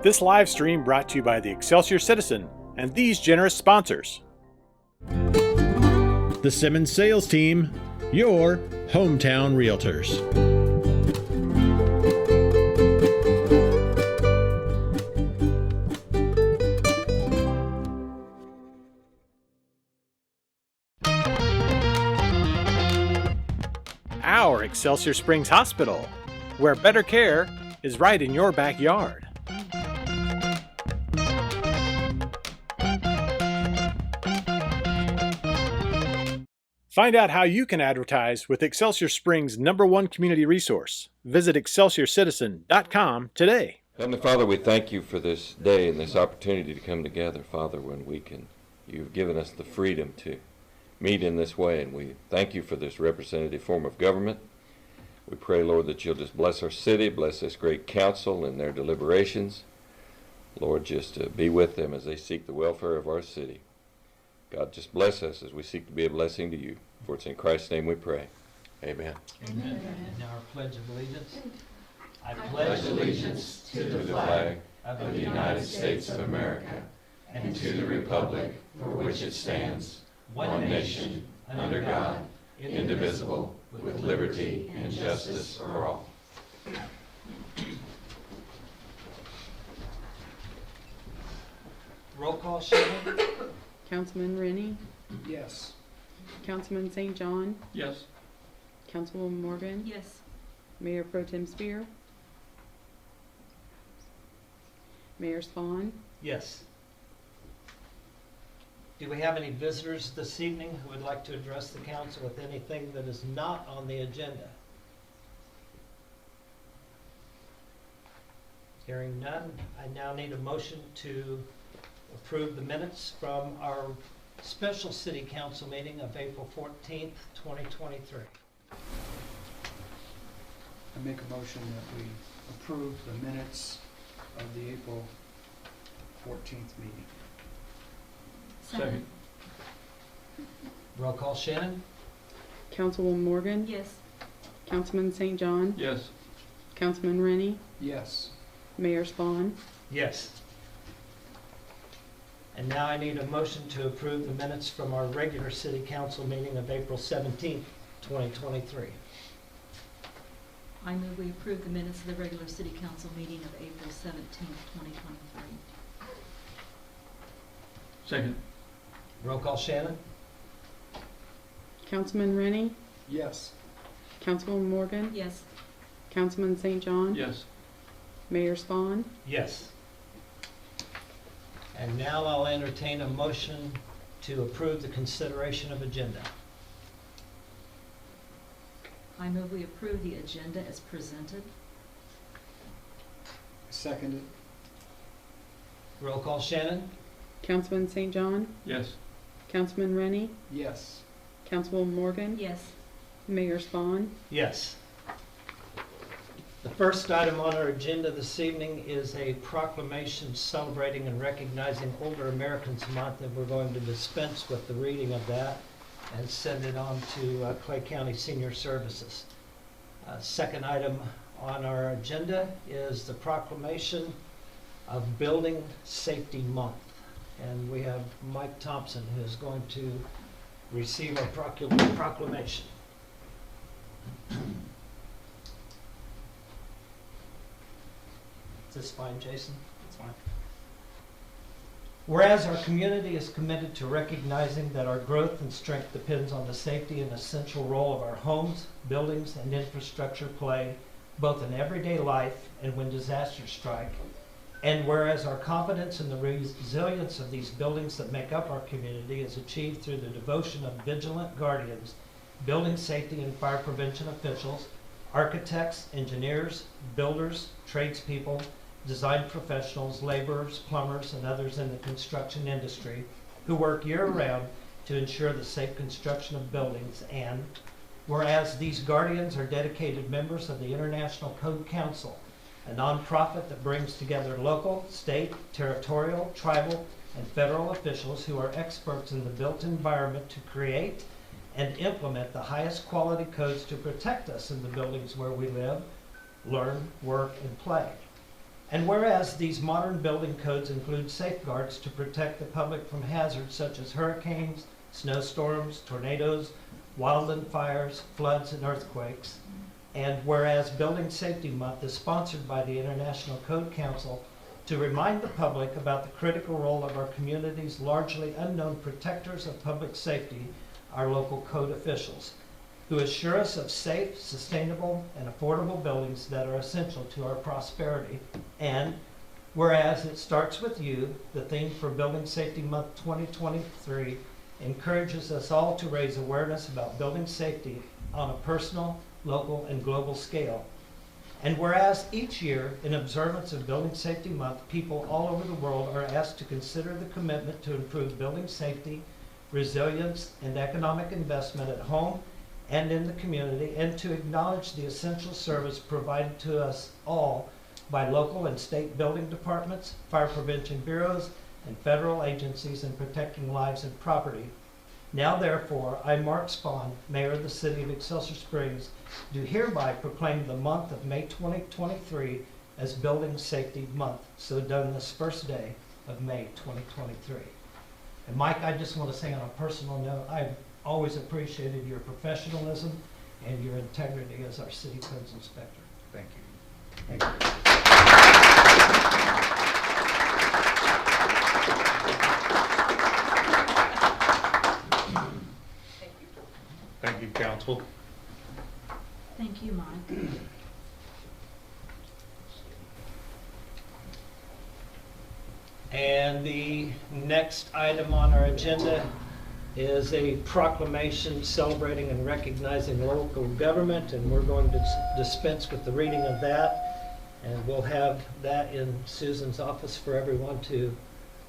This live stream brought to you by the Excelsior Citizen and these generous sponsors. The Simmons Sales Team, your hometown realtors. Our Excelsior Springs Hospital, where better care is right in your backyard. Find out how you can advertise with Excelsior Springs' #1 community resource. Visit excelsiorcitizen.com today. Heavenly Father, we thank you for this day and this opportunity to come together, Father, when you've given us the freedom to meet in this way, and we thank you for this representative form of government. We pray, Lord, that you'll just bless our city, bless this great council and their deliberations. Lord, just be with them as they seek the welfare of our city. God, just bless us as we seek to be a blessing to you. For it's in Christ's name we pray. Amen. Amen. Now our Pledge of Allegiance. I pledge allegiance to the flag of the United States of America and to the republic for which it stands, one nation, under God, indivisible, with liberty and justice for all. Roll call, Shannon. Councilman Rennie, Yes. Councilman St. John, Yes. Councilwoman Morgan, Yes. Mayor Pro Tem Spear, Mayor Spawn. Yes. Do we have any visitors this evening who would like to address the council with anything that is not on the agenda? Hearing none, I now need a motion to approve the minutes from our special city council meeting of April 14th, 2023. I make a motion that we approve the minutes of the April 14th meeting. Second. Roll call, Shannon? Councilwoman Morgan, Yes. Councilman St. John, Yes. Councilman Rennie, Yes. Mayor Spawn. Yes. And now I need a motion to approve the minutes from our regular city council meeting of April 17th, 2023. I move we approve the minutes of the regular city council meeting of April 17th, 2023. Second. Roll call, Shannon? Councilman Rennie, Yes. Councilwoman Morgan, Yes. Councilman St. John, Yes. Mayor Spawn. Yes. And now I'll entertain a motion to approve the consideration of agenda. I move we approve the agenda as presented. Seconded. Roll call, Shannon? Councilman St. John, Yes. Councilman Rennie, Yes. Councilwoman Morgan, Yes. Mayor Spawn. Yes. The first item on our agenda this evening is a proclamation celebrating and recognizing Older Americans Month, and we're going to dispense with the reading of that and send it on to Clay County Senior Services. Second item on our agenda is the proclamation of Building Safety Month. And we have Mike Thompson, who is going to receive our proclamation. Is this fine, Jason? That's fine. Whereas our community is committed to recognizing that our growth and strength depends on the safety and essential role of our homes, buildings, and infrastructure play, both in everyday life and when disasters strike. And whereas our confidence in the resilience of these buildings that make up our community is achieved through the devotion of vigilant guardians, building safety and fire prevention officials, architects, engineers, builders, tradespeople, design professionals, laborers, plumbers, and others in the construction industry who work year-round to ensure the safe construction of buildings. And whereas these guardians are dedicated members of the International Code Council, a nonprofit that brings together local, state, territorial, tribal, and federal officials who are experts in the built environment to create and implement the highest quality codes to protect us in the buildings where we live, learn, work, and play. And whereas these modern building codes include safeguards to protect the public from hazards such as hurricanes, snowstorms, tornadoes, wildland fires, floods, and earthquakes. And whereas Building Safety Month is sponsored by the International Code Council to remind the public about the critical role of our community's largely unknown protectors of public safety, our local code officials, who assure us of safe, sustainable, and affordable buildings that are essential to our prosperity. And whereas it starts with you, the theme for Building Safety Month 2023 encourages us all to raise awareness about building safety on a personal, local, and global scale. And whereas each year, in observance of Building Safety Month, people all over the world are asked to consider the commitment to improve building safety, resilience, and economic investment at home and in the community, and to acknowledge the essential service provided to us all by local and state building departments, fire prevention bureaus, and federal agencies in protecting lives and property. Now therefore, I, Mark Spahn, Mayor of the City of Excelsior Springs, do hereby proclaim the month of May 2023 as Building Safety Month, so done this first day of May 2023. And Mike, I just want to say on a personal note, I've always appreciated your professionalism and your integrity as our city codes inspector. Thank you. Thank you. Thank you, Council. Thank you, Mike. And the next item on our agenda is a proclamation celebrating and recognizing local government, and we're going to dispense with the reading of that, and we'll have that in Susan's office for everyone to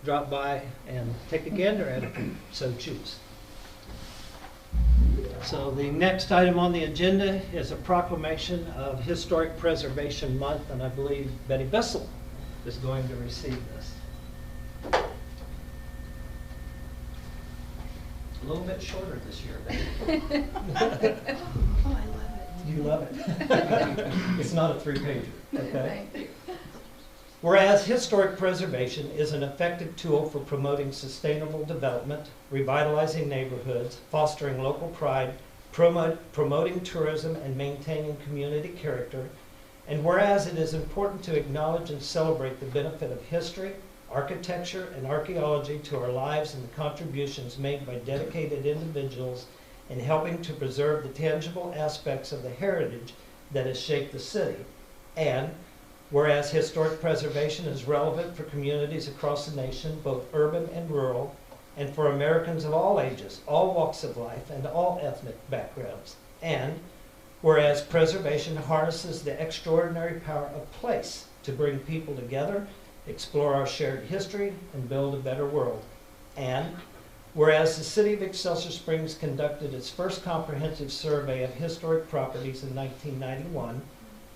drop by and take a gander at it, so choose. So the next item on the agenda is a proclamation of Historic Preservation Month, and I believe Betty Bissell is going to receive this. A little bit shorter this year, Betty. Oh, I love it. You love it. It's not a 3-pager, okay? Thank you. Whereas historic preservation is an effective tool for promoting sustainable development, revitalizing neighborhoods, fostering local pride, promoting tourism, and maintaining community character. And whereas it is important to acknowledge and celebrate the benefit of history, architecture, and archaeology to our lives and the contributions made by dedicated individuals in helping to preserve the tangible aspects of the heritage that has shaped the city. And whereas historic preservation is relevant for communities across the nation, both urban and rural, and for Americans of all ages, all walks of life, and all ethnic backgrounds. And whereas preservation harnesses the extraordinary power of place to bring people together, explore our shared history, and build a better world. And whereas the City of Excelsior Springs conducted its first comprehensive survey of historic properties in 1991,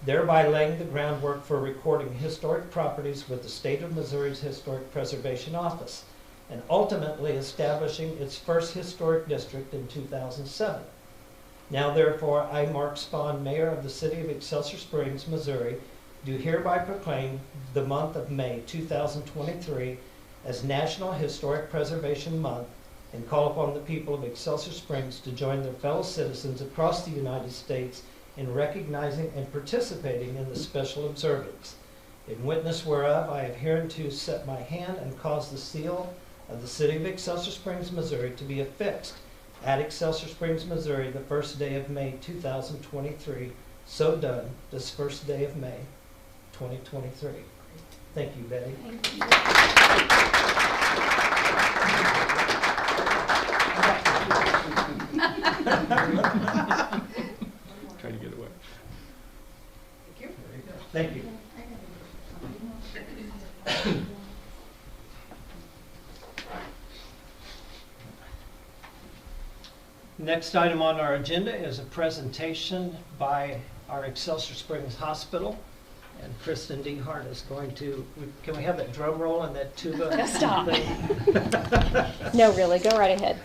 thereby laying the groundwork for recording historic properties with the State of Missouri's Historic Preservation Office, and ultimately establishing its first historic district in 2007. Now therefore, I, Mark Spahn, Mayor of the City of Excelsior Springs, Missouri, do hereby proclaim the month of May 2023 as National Historic Preservation Month, and call upon the people of Excelsior Springs to join their fellow citizens across the United States in recognizing and participating in the special observance. In witness whereof, I have hereunto set my hand and caused the seal of the City of Excelsior Springs, Missouri to be affixed at Excelsior Springs, Missouri, the first day of May 2023. So done this first day of May 2023. Thank you, Betty. Thank you. Try to get away. Thank you. Next item on our agenda is a presentation by our Excelsior Springs Hospital. And Kristen D. Hart is going to, can we have that drum roll and that tuba? Stop. thing? No, really, go right ahead.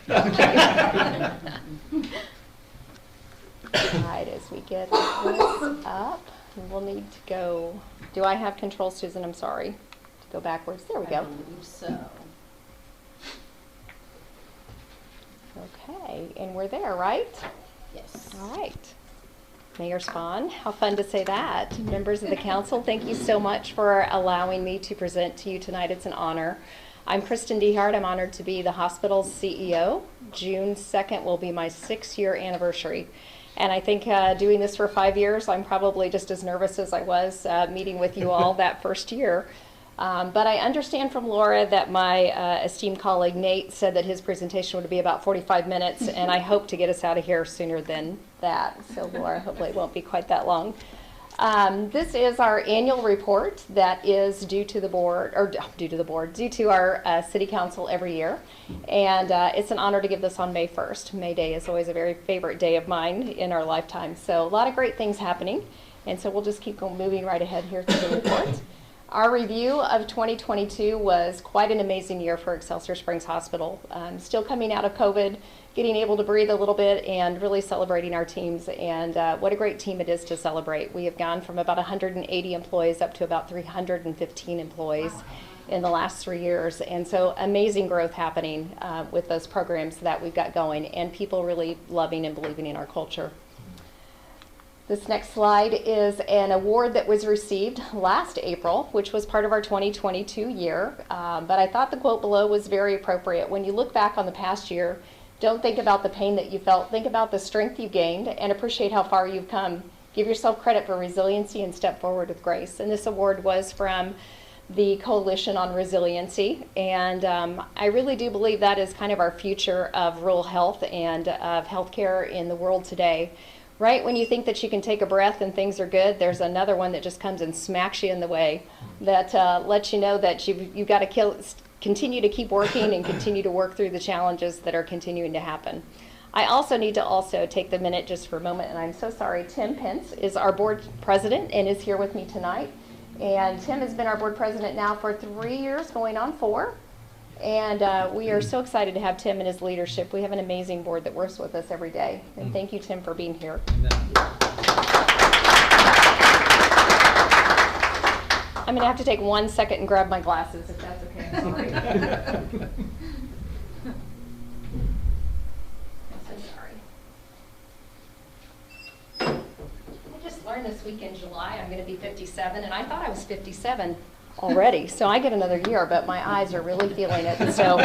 All right, as we get this up. We'll need to go, do I have control, Susan? I'm sorry. To go backwards. There we I go. believe so. Okay, and we're there, right? Yes. All right. Mayor Spahn, how fun to say that. Members of the council, thank you so much for allowing me to present to you tonight. It's an honor. I'm Kristen Dehart. I'm honored to be the hospital's CEO. June 2nd will be my 6-year anniversary. And I think doing this for 5 years, I'm probably just as nervous as I was meeting with you all that first year. But I understand from Laura that my esteemed colleague Nate said that his presentation would be about 45 minutes, and I hope to get us out of here sooner than that. So Laura, hopefully it won't be quite that long. This is our annual report that is due to our city council every year. And it's an honor to give this on May 1st. May Day is always a very favorite day of mine in our lifetime. So a lot of great things happening. And so we'll just keep moving right ahead here through the report. Our review of 2022 was quite an amazing year for Excelsior Springs Hospital. Still coming out of COVID, getting able to breathe a little bit and really celebrating our teams. And what a great team it is to celebrate. We have gone from about 180 employees up to about 315 employees in the last 3 years. And so amazing growth happening with those programs that we've got going and people really loving and believing in our culture. This next slide is an award that was received last April, which was part of our 2022 year. But I thought the quote below was very appropriate. When you look back on the past year, don't think about the pain that you felt. Think about the strength you gained and appreciate how far you've come. Give yourself credit for resiliency and step forward with grace. And this award was from the Coalition on Resiliency. And I really do believe that is kind of our future of rural health and of healthcare in the world today. Right when you think that you can take a breath and things are good, there's another one that just comes and smacks you in the way that lets you know that you've got to continue to keep working and continue to work through the challenges that are continuing to happen. I also need to take the minute just for a moment, and I'm so sorry, Tim Pence is our board president and is here with me tonight. And Tim has been our board president now for 3 years, going on 4. And we are so excited to have Tim and his leadership. We have an amazing board that works with us every day. And thank you, Tim, for being here. I'm going to have to take 1 second and grab my glasses, if that's okay. I'm sorry. I'm so sorry. I just learned this week in July I'm going to be 57, and I thought I was 57. Already, so I get another year, but my eyes are really feeling it. So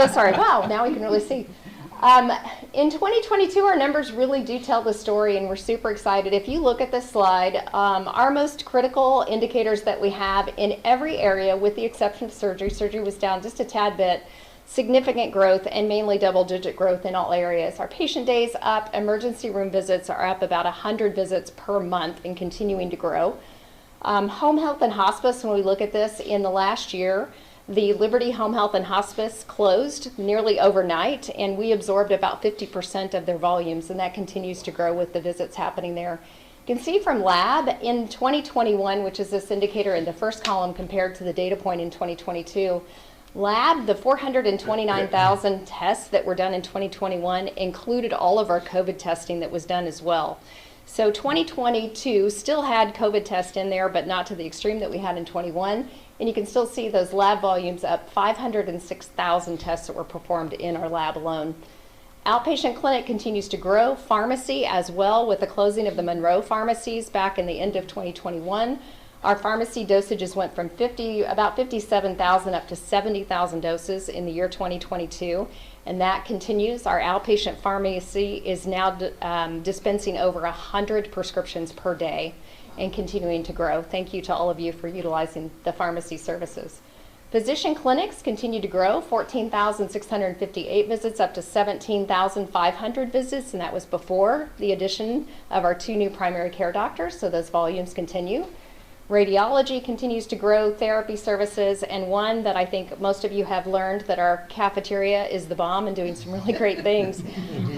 sorry. Wow, now we can really see. In 2022, our numbers really do tell the story, and we're super excited. If you look at this slide, our most critical indicators that we have in every area, with the exception of surgery was down just a tad bit, significant growth and mainly double-digit growth in all areas. Our patient days up, emergency room visits are up about 100 visits per month and continuing to grow. Home health and hospice, when we look at this in the last year, the Liberty Home Health and Hospice closed nearly overnight, and we absorbed about 50% of their volumes, and that continues to grow with the visits happening there. You can see from lab in 2021, which is this indicator in the first column compared to the data point in 2022, lab, the 429,000 tests that were done in 2021 included all of our COVID testing that was done as well. So 2022 still had COVID tests in there, but not to the extreme that we had in 21. And you can still see those lab volumes up, 506,000 tests that were performed in our lab alone. Outpatient clinic continues to grow. Pharmacy as well, with the closing of the Monroe pharmacies back in the end of 2021. Our pharmacy dosages went from about 57,000 up to 70,000 doses in the year 2022. And that continues. Our outpatient pharmacy is now dispensing over 100 prescriptions per day and continuing to grow. Thank you to all of you for utilizing the pharmacy services. Physician clinics continue to grow, 14,658 visits up to 17,500 visits, and that was before the addition of our 2 new primary care doctors, so those volumes continue. Radiology continues to grow, therapy services, and one that I think most of you have learned that our cafeteria is the bomb and doing some really great things.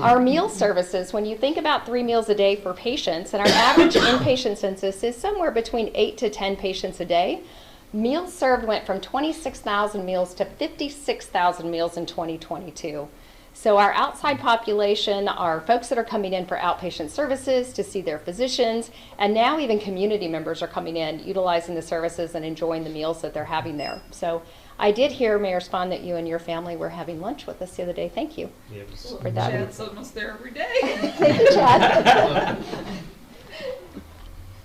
Our meal services, when you think about 3 meals a day for patients, and our average inpatient census is somewhere between 8 to 10 patients a day, meals served went from 26,000 meals to 56,000 meals in 2022. So our outside population are folks that are coming in for outpatient services to see their physicians, and now even community members are coming in, utilizing the services and enjoying the meals that they're having there. So I did hear, Mayor Spahn, that you and your family were having lunch with us the other day. Thank you for that. Chad's almost there every day. Thank you, Chad.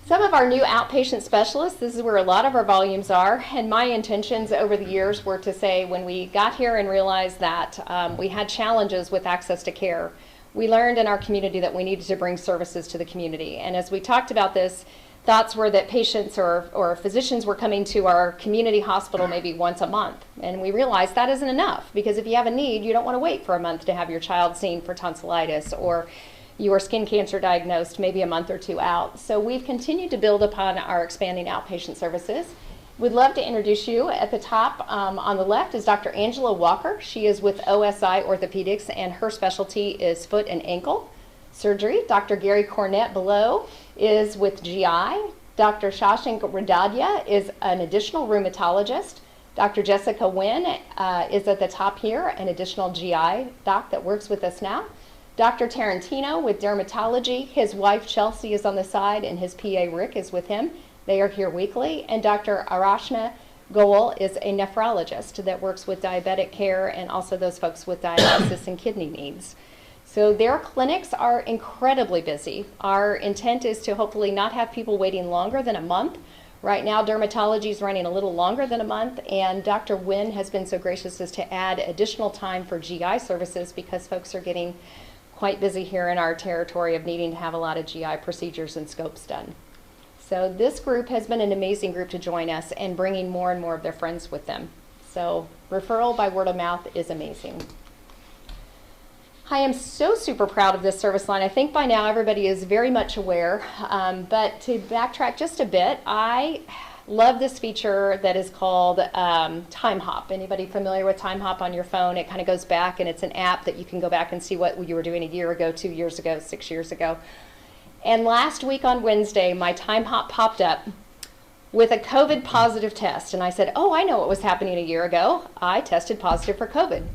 Some of our new outpatient specialists, this is where a lot of our volumes are, and my intentions over the years were to say when we got here and realized that we had challenges with access to care, we learned in our community that we needed to bring services to the community. And as we talked about this, thoughts were that patients or physicians were coming to our community hospital maybe once a month. And we realized that isn't enough, because if you have a need, you don't want to wait for a month to have your child seen for tonsillitis or your skin cancer diagnosed maybe a month or two out. So we've continued to build upon our expanding outpatient services. We'd love to introduce you. At the top on the left is Dr. Angela Walker. She is with OSI Orthopedics, and her specialty is foot and ankle surgery. Dr. Gary Cornett below is with GI. Dr. Shashank Radadya is an additional rheumatologist. Dr. Jessica Wynn is at the top here, an additional GI doc that works with us now. Dr. Tarantino with dermatology. His wife Chelsea is on the side, and his PA Rick is with him. They are here weekly. And Dr. Arashna Goel is a nephrologist that works with diabetic care and also those folks with dialysis and kidney needs. So their clinics are incredibly busy. Our intent is to hopefully not have people waiting longer than a month. Right now, dermatology is running a little longer than a month, and Dr. Wynn has been so gracious as to add additional time for GI services because folks are getting quite busy here in our territory of needing to have a lot of GI procedures and scopes done. So this group has been an amazing group to join us and bringing more and more of their friends with them. So referral by word of mouth is amazing. I am so super proud of this service line. I think by now everybody is very much aware, but to backtrack just a bit, I love this feature that is called Time Hop. Anybody familiar with Time Hop on your phone? It kind of goes back, and it's an app that you can go back and see what you were doing a year ago, 2 years ago, 6 years ago. And last week on Wednesday, my Time Hop popped up with a COVID positive test. And I said, oh, I know what was happening a year ago. I tested positive for COVID.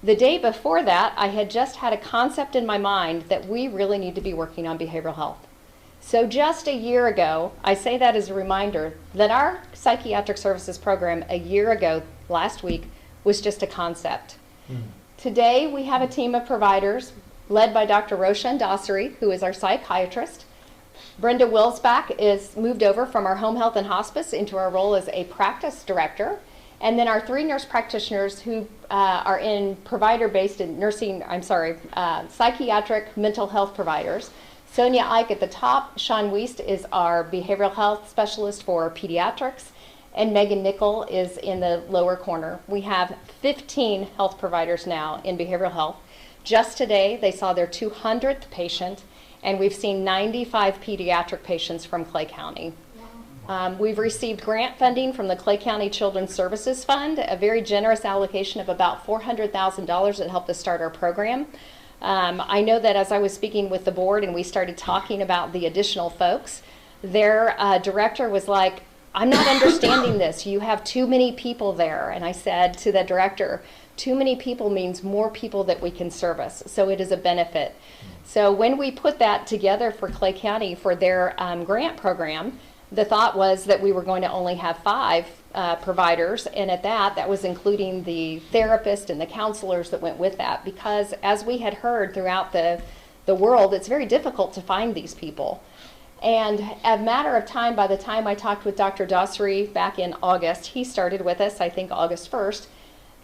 The day before that, I had just had a concept in my mind that we really need to be working on behavioral health. So just a year ago, I say that as a reminder that our psychiatric services program a year ago, last week, was just a concept. Today, we have a team of providers led by Dr. Roshan Dasari, who is our psychiatrist. Brenda Wilsbach is moved over from our home health and hospice into our role as a practice director. And then our 3 nurse practitioners who are in provider-based in psychiatric mental health providers. Sonia Ike at the top, Sean Wiest is our behavioral health specialist for pediatrics, and Megan Nickel is in the lower corner. We have 15 health providers now in behavioral health. Just today, they saw their 200th patient, and we've seen 95 pediatric patients from Clay County. We've received grant funding from the Clay County Children's Services Fund, a very generous allocation of about $400,000 that helped us start our program. I know that as I was speaking with the board and we started talking about the additional folks, their director was like, I'm not understanding this. You have too many people there. And I said to the director, too many people means more people that we can service. So it is a benefit. So when we put that together for Clay County for their grant program, the thought was that we were going to only have 5 providers, and at that was including the therapist and the counselors that went with that, because as we had heard throughout the world, it's very difficult to find these people. And a matter of time, by the time I talked with Dr. Dasari back in August, he started with us, I think August 1st,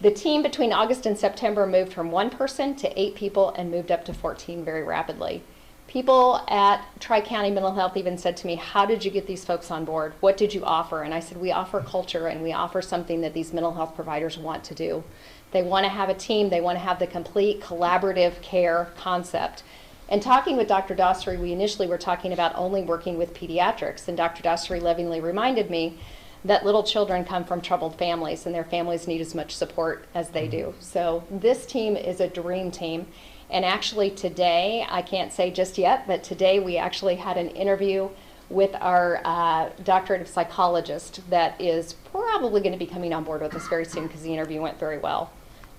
the team between August and September moved from 1 person to 8 people and moved up to 14 very rapidly. People at Tri-County Mental Health even said to me, how did you get these folks on board? What did you offer? And I said, we offer culture, and we offer something that these mental health providers want to do. They want to have a team. They want to have the complete collaborative care concept. And talking with Dr. Dasari, we initially were talking about only working with pediatrics. And Dr. Dasari lovingly reminded me that little children come from troubled families, and their families need as much support as they do. So this team is a dream team. And actually today, I can't say just yet, but today we actually had an interview with our doctorate of psychologist that is probably going to be coming on board with us very soon because the interview went very well.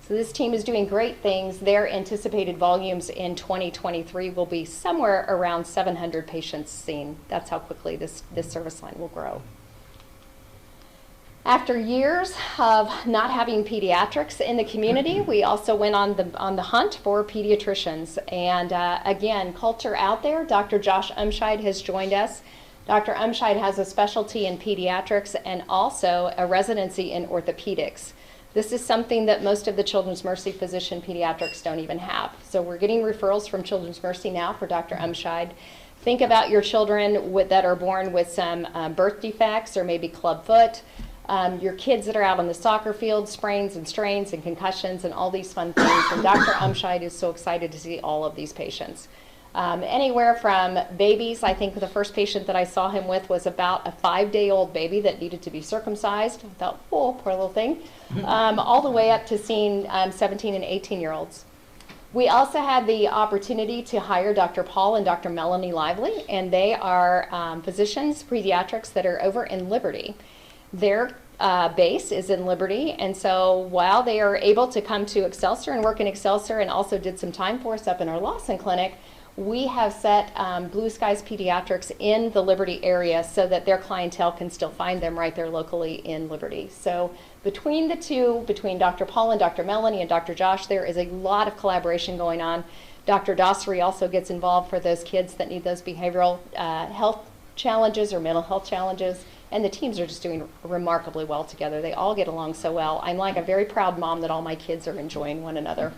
So this team is doing great things. Their anticipated volumes in 2023 will be somewhere around 700 patients seen. That's how quickly this service line will grow. After years of not having pediatrics in the community, we also went on the hunt for pediatricians. And again, culture out there. Dr. Josh Umscheid has joined us. Dr. Umscheid has a specialty in pediatrics and also a residency in orthopedics. This is something that most of the Children's Mercy physician pediatrics don't even have. So we're getting referrals from Children's Mercy now for Dr. Umscheid. Think about your children that are born with some birth defects or maybe club foot. Your kids that are out on the soccer field, sprains and strains and concussions and all these fun things. And Dr. Umscheid is so excited to see all of these patients. Anywhere from babies, I think the first patient that I saw him with was about a 5-day-old baby that needed to be circumcised. I thought, oh, poor little thing. All the way up to seeing 17 and 18-year-olds. We also had the opportunity to hire Dr. Paul and Dr. Melanie Lively, and they are physicians, pediatrics that are over in Liberty. Their base is in Liberty, and so while they are able to come to Excelsior and work in Excelsior and also did some time for us up in our Lawson clinic, we have set Blue Skies Pediatrics in the Liberty area so that their clientele can still find them right there locally in Liberty. So between the two, between Dr. Paul and Dr. Melanie and Dr. Josh, there is a lot of collaboration going on. Dr. Dossery also gets involved for those kids that need those behavioral health challenges or mental health challenges. And the teams are just doing remarkably well together. They all get along so well. I'm like a very proud mom that all my kids are enjoying one another.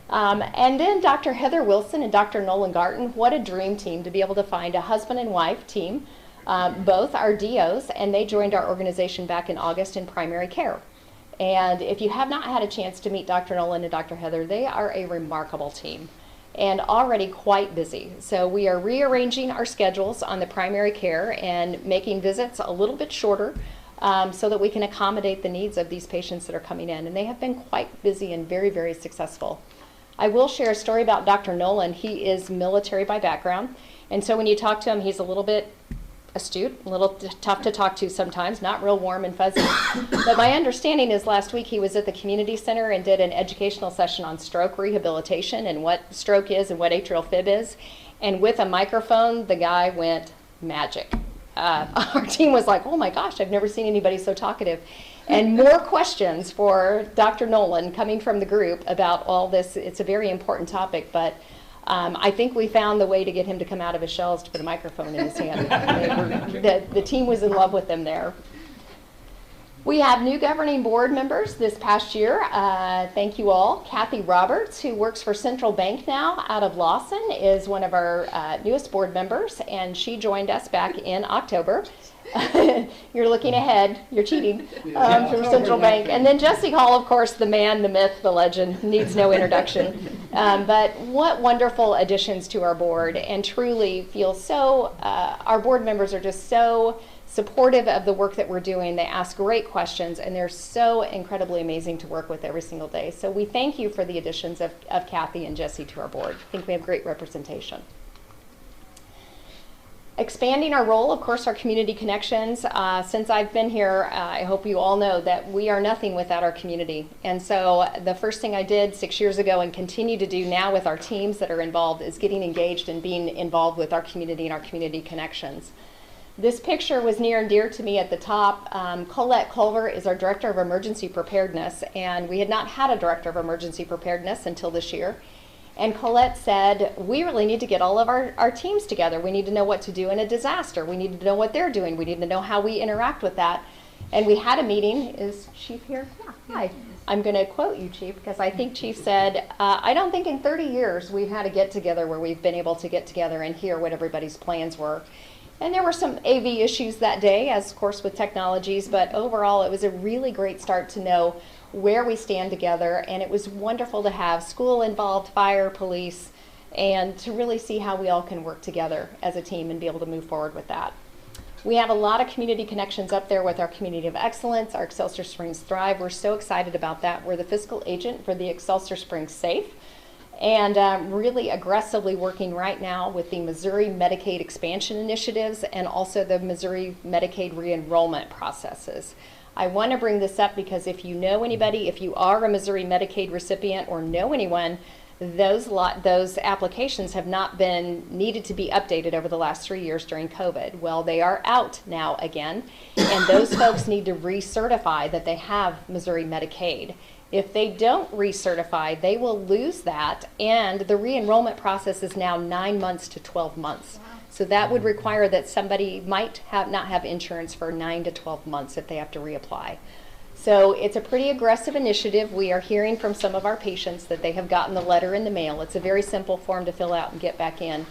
And then Dr. Heather Wilson and Dr. Nolan Garton, what a dream team to be able to find a husband and wife team. Both are DOs, and they joined our organization back in August in primary care. And if you have not had a chance to meet Dr. Nolan and Dr. Heather, they are a remarkable team and already quite busy. So we are rearranging our schedules on the primary care and making visits a little bit shorter so that we can accommodate the needs of these patients that are coming in. And they have been quite busy and very, very successful. I will share a story about Dr. Nolan. He is military by background. And so when you talk to him, he's a little bit astute, a little tough to talk to sometimes, not real warm and fuzzy. But my understanding is last week he was at the community center and did an educational session on stroke rehabilitation and what stroke is and what atrial fib is. And with a microphone, the guy went magic. Our team was like, oh my gosh, I've never seen anybody so talkative. And more questions for Dr. Nolan coming from the group about all this. It's a very important topic, but I think we found the way to get him to come out of his shells to put a microphone in his hand. The team was in love with him there. We have new governing board members this past year. Thank you all. Kathy Roberts, who works for Central Bank now out of Lawson, is one of our newest board members, and she joined us back in October. You're looking ahead. You're cheating from Central Bank. And then Jesse Hall, of course, the man, the myth, the legend, needs no introduction. But what wonderful additions to our board, and truly feel so, our board members are just so supportive of the work that we're doing. They ask great questions, and they're so incredibly amazing to work with every single day. So we thank you for the additions of Kathy and Jesse to our board. I think we have great representation. Expanding our role, of course, our community connections. Since I've been here, I hope you all know that we are nothing without our community. And so the first thing I did 6 years ago and continue to do now with our teams that are involved is getting engaged and being involved with our community and our community connections. This picture was near and dear to me at the top. Colette Culver is our Director of Emergency Preparedness, and we had not had a Director of Emergency Preparedness until this year. And Colette said, we really need to get all of our teams together. We need to know what to do in a disaster. We need to know what they're doing. We need to know how we interact with that. And we had a meeting. Is Chief here? Yeah, hi. I'm going to quote you, Chief, because I think Chief said, I don't think in 30 years we've had a get-together where we've been able to get together and hear what everybody's plans were. And there were some AV issues that day, as of course with technologies, but overall it was a really great start to know where we stand together, and it was wonderful to have school involved, fire, police, and to really see how we all can work together as a team and be able to move forward with that. We have a lot of community connections up there with our Community of Excellence, our Excelsior Springs Thrive. We're so excited about that. We're the fiscal agent for the Excelsior Springs Safe, and really aggressively working right now with the Missouri Medicaid expansion initiatives and also the Missouri Medicaid re-enrollment processes. I want to bring this up because if you know anybody, if you are a Missouri Medicaid recipient or know anyone, those applications have not been needed to be updated over the last 3 years during COVID. Well, they are out now again, and those folks need to recertify that they have Missouri Medicaid. If they don't recertify, they will lose that, and the re-enrollment process is now 9 months to 12 months. So that would require that somebody might not have insurance for 9 to 12 months if they have to reapply. So it's a pretty aggressive initiative. We are hearing from some of our patients that they have gotten the letter in the mail. It's a very simple form to fill out and get back in.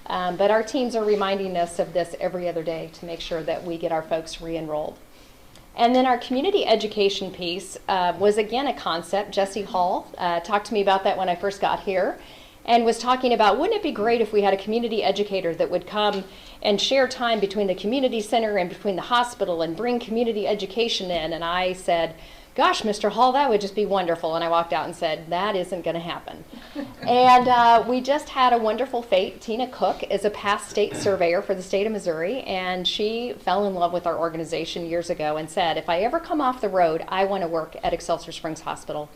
But our teams are reminding us of this every other day to make sure that we get our folks re-enrolled. And then our community education piece was again a concept. Jesse Hall talked to me about that when I first got here, and was talking about, wouldn't it be great if we had a community educator that would come and share time between the community center and between the hospital and bring community education in? And I said, gosh, Mr. Hall, that would just be wonderful. And I walked out and said, that isn't going to happen. And we just had a wonderful fate. Tina Cook is a past state surveyor for the state of Missouri, and she fell in love with our organization years ago and said, if I ever come off the road, I want to work at Excelsior Springs Hospital.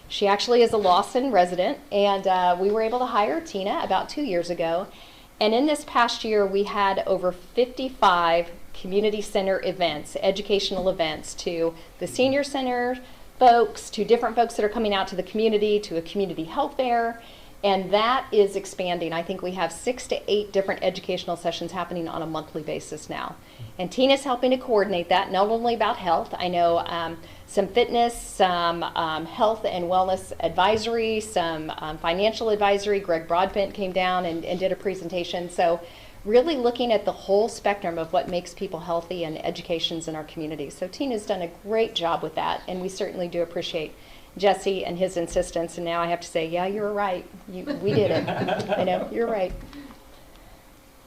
She actually is a Lawson resident, and we were able to hire Tina about 2 years ago. And in this past year, we had over 55 community center events, educational events, to the senior center folks, to different folks that are coming out to the community, to a community health fair. And that is expanding. I think we have 6 to 8 different educational sessions happening on a monthly basis now. And Tina's helping to coordinate that, not only about health. I know some fitness, some health and wellness advisory, some financial advisory. Greg Broadbent came down and did a presentation. So really looking at the whole spectrum of what makes people healthy and educations in our community. So Tina's done a great job with that, and we certainly do appreciate Jesse and his insistence. And now I have to say, yeah, you're right. We did it. I know, you're right.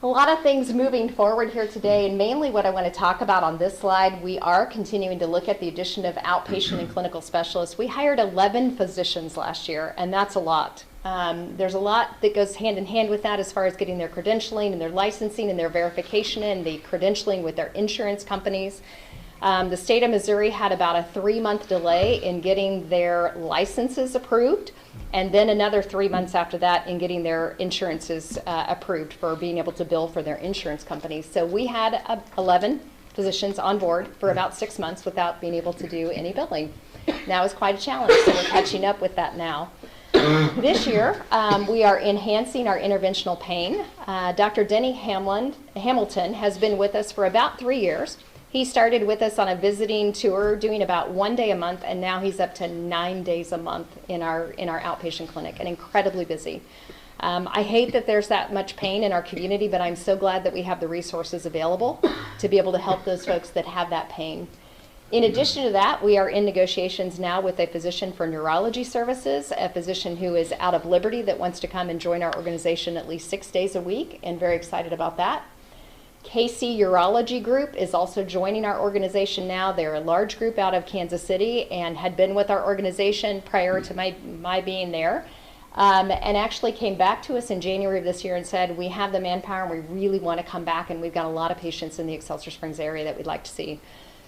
A lot of things moving forward here today, and mainly what I want to talk about on this slide, we are continuing to look at the addition of outpatient and clinical specialists. We hired 11 physicians last year, and that's a lot. There's a lot that goes hand in hand with that as far as getting their credentialing and their licensing and their verification and the credentialing with their insurance companies. The state of Missouri had about a 3-month delay in getting their licenses approved, and then another 3 months after that in getting their insurances approved for being able to bill for their insurance companies. So we had 11 physicians on board for about 6 months without being able to do any billing. That was quite a challenge, so we're catching up with that now. This year, we are enhancing our interventional pain. Dr. Denny Hamilton has been with us for about 3 years. He started with us on a visiting tour, doing about 1 day a month, and now he's up to 9 days a month in our outpatient clinic, and incredibly busy. I hate that there's that much pain in our community, but I'm so glad that we have the resources available to be able to help those folks that have that pain. In addition to that, we are in negotiations now with a physician for neurology services, a physician who is out of Liberty that wants to come and join our organization at least 6 days a week, and very excited about that. KC Urology Group is also joining our organization now. They're a large group out of Kansas City and had been with our organization prior to my being there, and actually came back to us in January of this year and said, we have the manpower and we really want to come back, and we've got a lot of patients in the Excelsior Springs area that we'd like to see.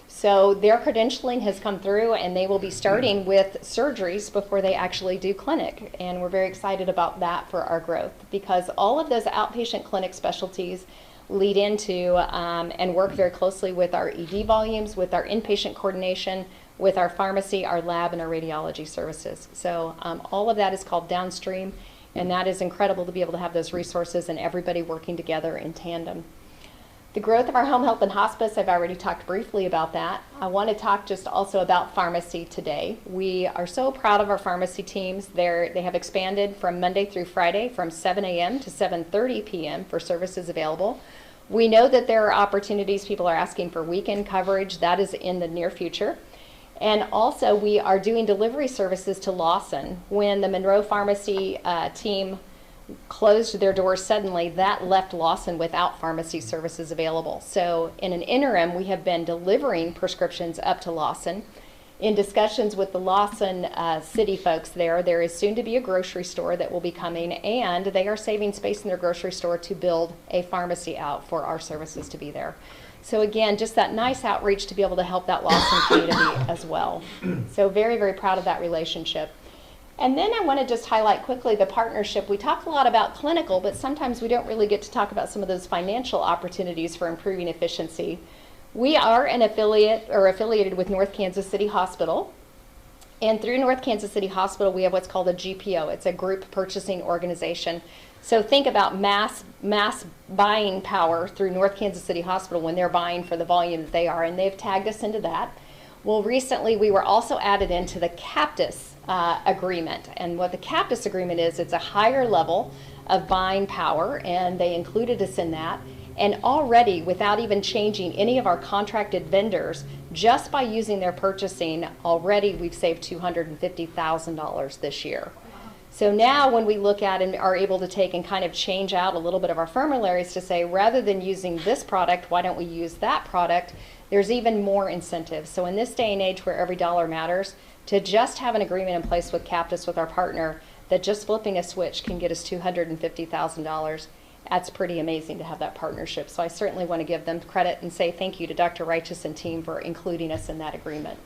So their credentialing has come through, and they will be starting with surgeries before they actually do clinic. And we're very excited about that for our growth, because all of those outpatient clinic specialties lead into and work very closely with our ED volumes, with our inpatient coordination, with our pharmacy, our lab, and our radiology services. So all of that is called downstream, and that is incredible to be able to have those resources and everybody working together in tandem. The growth of our home health and hospice, I've already talked briefly about that. I want to talk just also about pharmacy today. We are so proud of our pharmacy teams. They have expanded from Monday through Friday from 7 a.m. to 7:30 p.m. for services available. We know that there are opportunities. People are asking for weekend coverage. That is in the near future. And also we are doing delivery services to Lawson. When the Monroe Pharmacy team closed their doors suddenly, that left Lawson without pharmacy services available. So in an interim, we have been delivering prescriptions up to Lawson. In discussions with the Lawson city folks there is soon to be a grocery store that will be coming, and they are saving space in their grocery store to build a pharmacy out for our services to be there. So again, just that nice outreach to be able to help that Lawson community as well. So very, very proud of that relationship. And then I want to just highlight quickly the partnership. We talk a lot about clinical, but sometimes we don't really get to talk about some of those financial opportunities for improving efficiency. We are an affiliate or affiliated with North Kansas City Hospital. And through North Kansas City Hospital, we have what's called a GPO. It's a group purchasing organization. So think about mass buying power through North Kansas City Hospital when they're buying for the volume that they are, and they've tagged us into that. Well, recently we were also added into the CAPTUS agreement. And what the CAPTUS agreement is, it's a higher level of buying power, and they included us in that. And already, without even changing any of our contracted vendors, just by using their purchasing, already we've saved $250,000 this year. So now when we look at and are able to take and kind of change out a little bit of our formularies to say, rather than using this product, why don't we use that product? There's even more incentives. So in this day and age where every dollar matters, to just have an agreement in place with CAPTUS, with our partner, that just flipping a switch can get us $250,000. That's pretty amazing to have that partnership. So I certainly want to give them credit and say thank you to Dr. Righteous and team for including us in that agreement.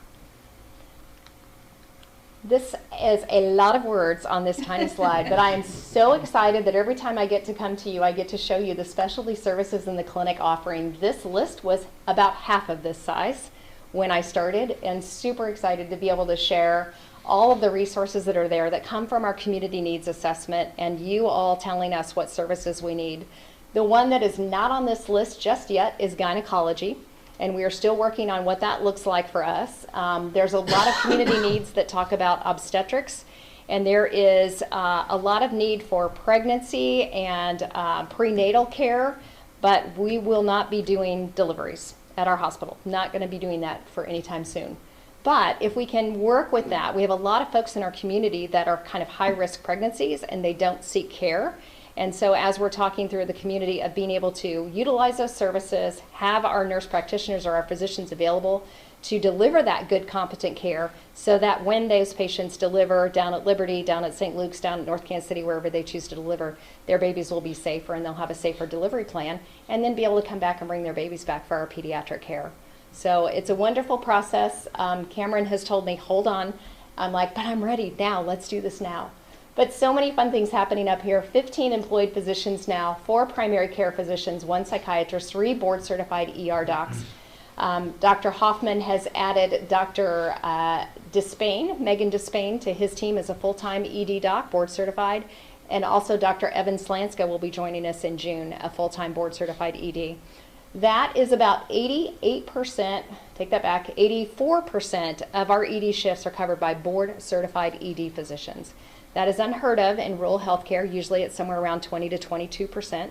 This is a lot of words on this tiny slide, but I am so excited that every time I get to come to you, I get to show you the specialty services in the clinic offering. This list was about half of this size when I started, and super excited to be able to share all of the resources that are there that come from our community needs assessment and you all telling us what services we need. The one that is not on this list just yet is gynecology, and we are still working on what that looks like for us. There's a lot of community needs that talk about obstetrics, and there is a lot of need for pregnancy and prenatal care, but we will not be doing deliveries at our hospital. Not going to be doing that for any time soon. But if we can work with that, we have a lot of folks in our community that are kind of high-risk pregnancies and they don't seek care. And so as we're talking through the community of being able to utilize those services, have our nurse practitioners or our physicians available to deliver that good, competent care so that when those patients deliver down at Liberty, down at St. Luke's, down at North Kansas City, wherever they choose to deliver, their babies will be safer and they'll have a safer delivery plan and then be able to come back and bring their babies back for our pediatric care. So it's a wonderful process. Cameron has told me, hold on. I'm like, but I'm ready now. Let's do this now. But so many fun things happening up here. 15 employed physicians now, 4 primary care physicians, 1 psychiatrist, 3 board certified ER docs. Dr. Hoffman has added Dr. Despain, Megan Despain, to his team as a full-time ED doc, board certified. And also Dr. Evan Slanska will be joining us in June, a full-time board certified ED. That is about 88%, take that back, 84% of our ED shifts are covered by board certified ED physicians. That is unheard of in rural healthcare. Usually it's somewhere around 20 to 22%.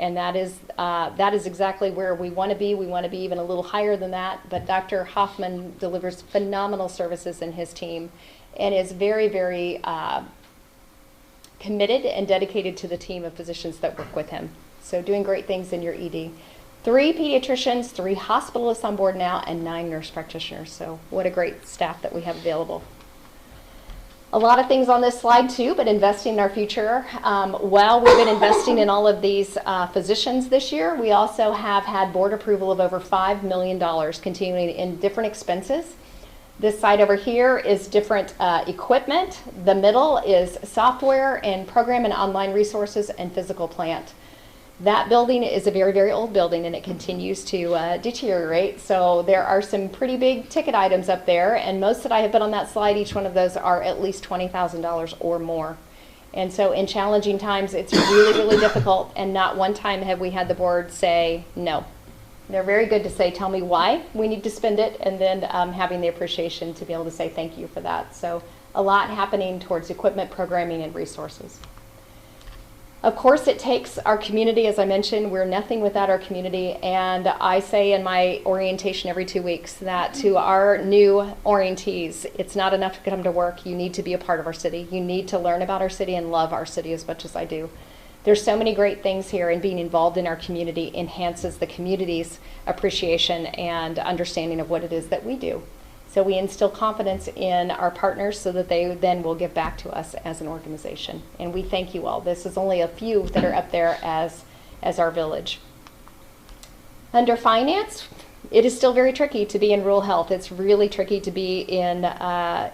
And that is exactly where we want to be. We want to be even a little higher than that. But Dr. Hoffman delivers phenomenal services in his team and is very, very committed and dedicated to the team of physicians that work with him. So doing great things in your ED. 3 pediatricians, 3 hospitalists on board now, and 9 nurse practitioners. So what a great staff that we have available. A lot of things on this slide too, but investing in our future. While we've been investing in all of these physicians this year, we also have had board approval of over $5 million continuing in different expenses. This side over here is different equipment. The middle is software and program and online resources and physical plant. That building is a very, very old building and it continues to deteriorate. So there are some pretty big ticket items up there, and most that I have put on that slide, each one of those are at least $20,000 or more. And so in challenging times, it's really, really difficult, and not one time have we had the board say no. They're very good to say, tell me why we need to spend it, and then having the appreciation to be able to say thank you for that. So a lot happening towards equipment, programming, and resources. Of course, it takes our community. As I mentioned, we're nothing without our community. And I say in my orientation every 2 weeks that to our new orientees, it's not enough to come to work. You need to be a part of our city. You need to learn about our city and love our city as much as I do. There's so many great things here, and being involved in our community enhances the community's appreciation and understanding of what it is that we do. So we instill confidence in our partners so that they then will give back to us as an organization. And we thank you all. This is only a few that are up there as our village. Under finance, it is still very tricky to be in rural health. It's really tricky to be in a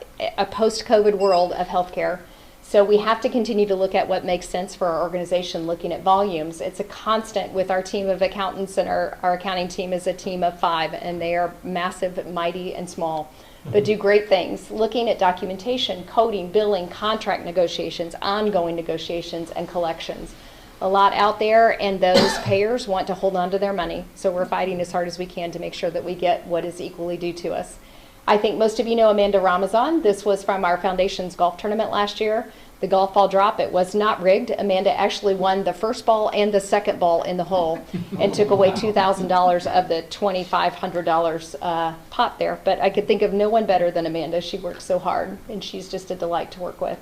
post-COVID world of healthcare. So we have to continue to look at what makes sense for our organization, looking at volumes. It's a constant with our team of accountants, and our accounting team is a team of 5, and they are massive, mighty, and small, but do great things. Looking at documentation, coding, billing, contract negotiations, ongoing negotiations, and collections. A lot out there, and those payers want to hold on to their money. So we're fighting as hard as we can to make sure that we get what is equally due to us. I think most of you know Amanda Ramazan. This was from our foundation's golf tournament last year. The golf ball drop, it was not rigged. Amanda actually won the first ball and the second ball in the hole and took away $2,000 of the $2,500 pot there. But I could think of no one better than Amanda. She works so hard, and she's just a delight to work with.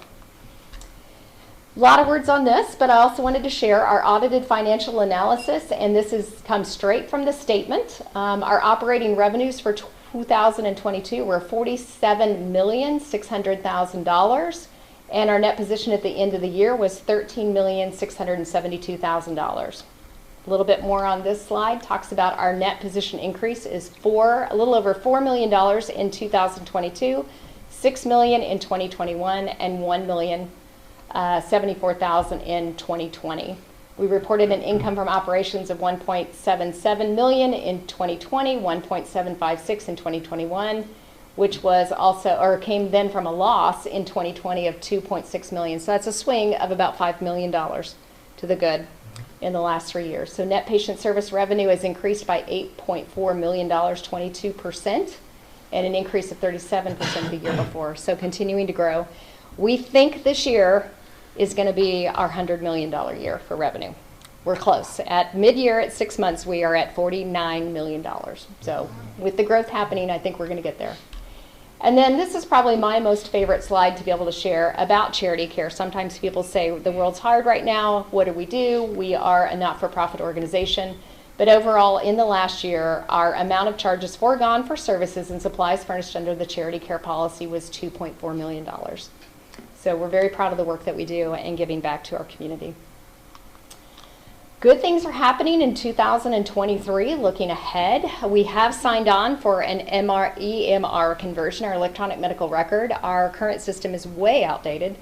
A lot of words on this, but I also wanted to share our audited financial analysis, and this comes straight from the statement. Our operating revenues for 2022 were $47,600,000, and our net position at the end of the year was $13,672,000. A little bit more on this slide talks about our net position increase is a little over $4 million in 2022, $6 million in 2021, and $1,074,000 in 2020. We reported an income from operations of $1.77 million in 2020, $1.756 in 2021, which was came then from a loss in 2020 of $2.6 million. So that's a swing of about $5 million to the good in the last 3 years. So net patient service revenue has increased by $8.4 million, 22%, and an increase of 37% the year before. So continuing to grow. We think this year is going to be our $100 million year for revenue. We're close. At mid-year, at 6 months, we are at $49 million. So with the growth happening, I think we're going to get there. And then this is probably my most favorite slide to be able to share about charity care. Sometimes people say the world's hard right now. What do? We are a not-for-profit organization. But overall, in the last year, our amount of charges foregone for services and supplies furnished under the charity care policy was $2.4 million. So we're very proud of the work that we do and giving back to our community. Good things are happening in 2023. Looking ahead, we have signed on for an EMR conversion, our electronic medical record. Our current system is way outdated,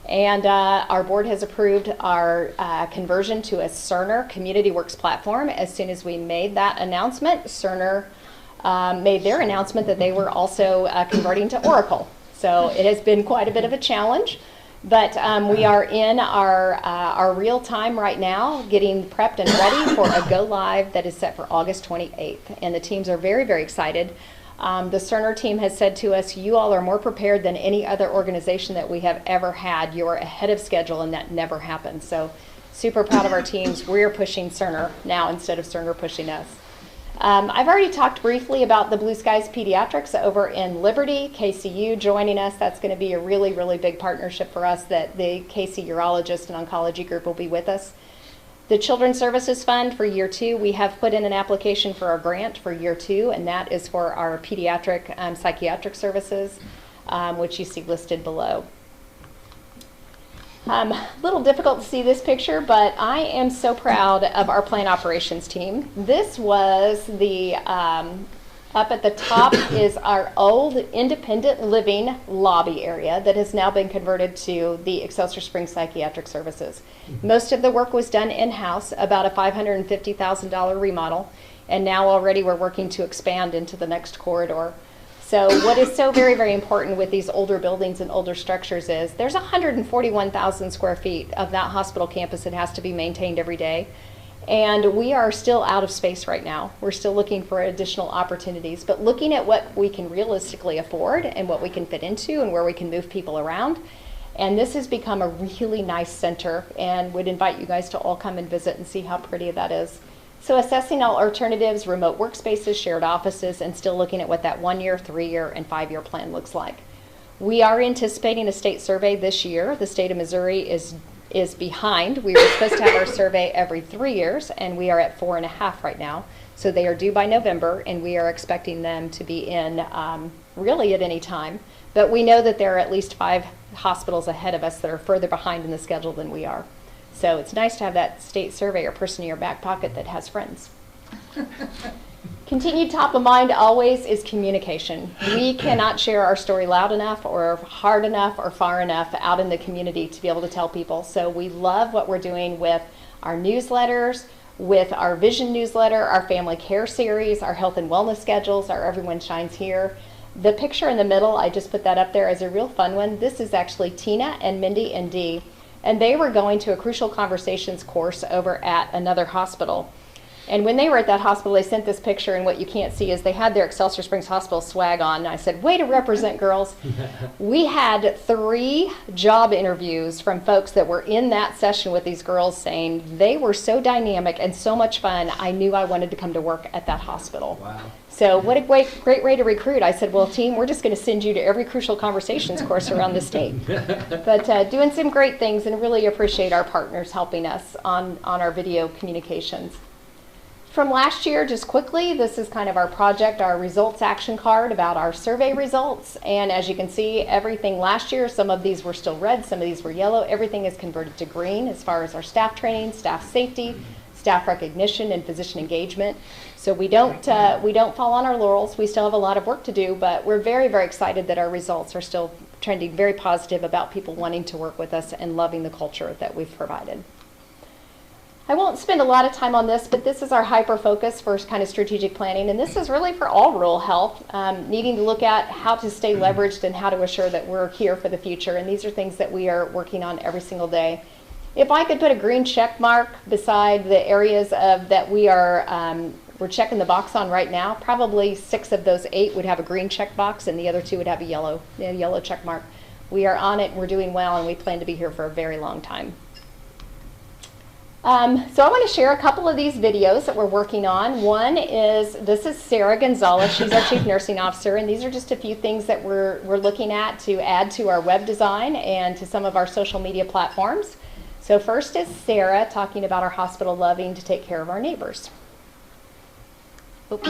and our board has approved our conversion to a Cerner Community Works platform. As soon as we made that announcement, Cerner made their announcement that they were also converting to Oracle. So it has been quite a bit of a challenge, but we are in our real time right now, getting prepped and ready for a go live that is set for August 28th. And the teams are very, very excited. The Cerner team has said to us, you all are more prepared than any other organization that we have ever had. You're ahead of schedule, and that never happened. So super proud of our teams. We're pushing Cerner now instead of Cerner pushing us. I've already talked briefly about the Blue Skies Pediatrics over in Liberty, KCU joining us. That's going to be a really, really big partnership for us, that the KC Urologist and Oncology Group will be with us. The Children's Services Fund for year 2, we have put in an application for a grant for year 2, and that is for our pediatric psychiatric services, which you see listed below. A little difficult to see this picture, but I am so proud of our plant operations team. This was the, up at the top is our old independent living lobby area that has now been converted to the Excelsior Springs Psychiatric Services. Most of the work was done in-house, about a $550,000 remodel, and now already we're working to expand into the next corridor. So what is so very, very important with these older buildings and older structures is there's 141,000 square feet of that hospital campus that has to be maintained every day. And we are still out of space right now. We're still looking for additional opportunities, but looking at what we can realistically afford and what we can fit into and where we can move people around. And this has become a really nice center, and would invite you guys to all come and visit and see how pretty that is. So assessing all alternatives, remote workspaces, shared offices, and still looking at what that 1-year, 3-year, and 5-year plan looks like. We are anticipating a state survey this year. The state of Missouri is behind. We were supposed to have our survey every 3 years, and we are at 4.5 right now. So they are due by November, and we are expecting them to be in really at any time. But we know that there are at least 5 hospitals ahead of us that are further behind in the schedule than we are. So it's nice to have that state survey or person in your back pocket that has friends. Continued top of mind always is communication. We cannot share our story loud enough or hard enough or far enough out in the community to be able to tell people. So we love what we're doing with our newsletters, with our vision newsletter, our family care series, our health and wellness schedules, our Everyone Shines Here. The picture in the middle, I just put that up there as a real fun one. This is actually Tina and Mindy and Dee, and they were going to a Crucial Conversations course over at another hospital. And when they were at that hospital, they sent this picture, and what you can't see is they had their Excelsior Springs Hospital swag on. And I said, way to represent, girls. We had 3 job interviews from folks that were in that session with these girls saying they were so dynamic and so much fun, I knew I wanted to come to work at that hospital. Wow. So what a great way to recruit. I said, well, team, we're just going to send you to every Crucial Conversations course around the state. But doing some great things, and really appreciate our partners helping us on our video communications. From last year, just quickly, this is kind of our project, our results action card about our survey results. And as you can see, everything last year, some of these were still red, some of these were yellow. Everything is converted to green as far as our staff training, staff safety, staff recognition, and physician engagement. So we don't fall on our laurels. We still have a lot of work to do, but we're very, very excited that our results are still trending very positive about people wanting to work with us and loving the culture that we've provided. I won't spend a lot of time on this, but this is our hyper focus for kind of strategic planning, and this is really for all rural health, needing to look at how to stay leveraged and how to assure that we're here for the future, and these are things that we are working on every single day. If I could put a green check mark beside the areas of that we're checking the box on right now, probably 6 of those 8 would have a green check box, and the other 2 would have a yellow check mark. We are on it, we're doing well, and we plan to be here for a very long time. So I want to share a couple of these videos that we're working on. One is, this is Sarah Gonzalez. She's our Chief Nursing Officer, and these are just a few things that we're looking at to add to our web design and to some of our social media platforms. So first is Sarah talking about our hospital loving to take care of our neighbors. Oops.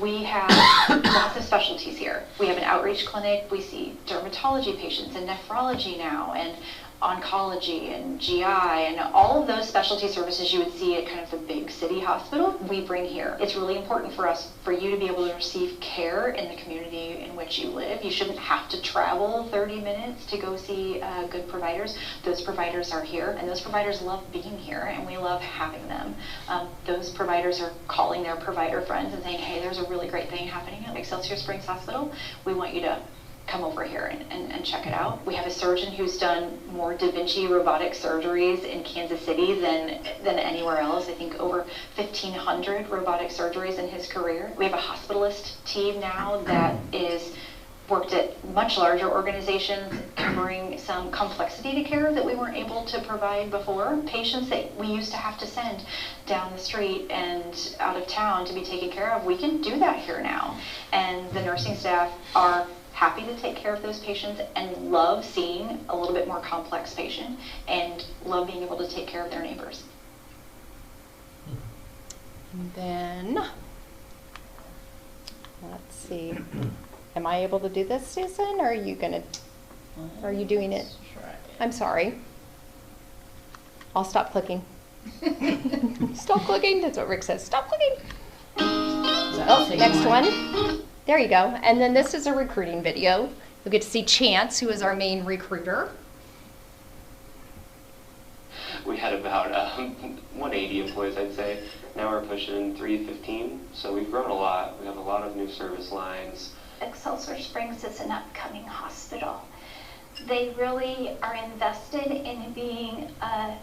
We have lots of specialties here. We have an outreach clinic. We see dermatology patients and nephrology now, and oncology and GI, and all of those specialty services you would see at kind of the big city hospital, we bring here. It's really important for us, for you to be able to receive care in the community in which you live. You shouldn't have to travel 30 minutes to go see good providers. Those providers are here, and those providers love being here, and we love having them. Those providers are calling their provider friends and saying, hey, there's a really great thing happening at Excelsior Springs Hospital. We want you to come over here and check it out. We have a surgeon who's done more Da Vinci robotic surgeries in Kansas City than anywhere else. I think over 1,500 robotic surgeries in his career. We have a hospitalist team now that is worked at much larger organizations, covering some complexity to care that we weren't able to provide before. Patients that we used to have to send down the street and out of town to be taken care of, we can do that here now. And the nursing staff are happy to take care of those patients and love seeing a little bit more complex patient and love being able to take care of their neighbors. And then, let's see. Am I able to do this, Susan, or are you doing it? I'm sorry. I'll stop clicking. Stop clicking. That's what Rick says. Stop clicking. Oh, next one. There you go. And then this is a recruiting video. You'll get to see Chance, who is our main recruiter. We had about 180 employees, I'd say. Now we're pushing 315, so we've grown a lot. We have a lot of new service lines. Excelsior Springs is an upcoming hospital. They really are invested in being a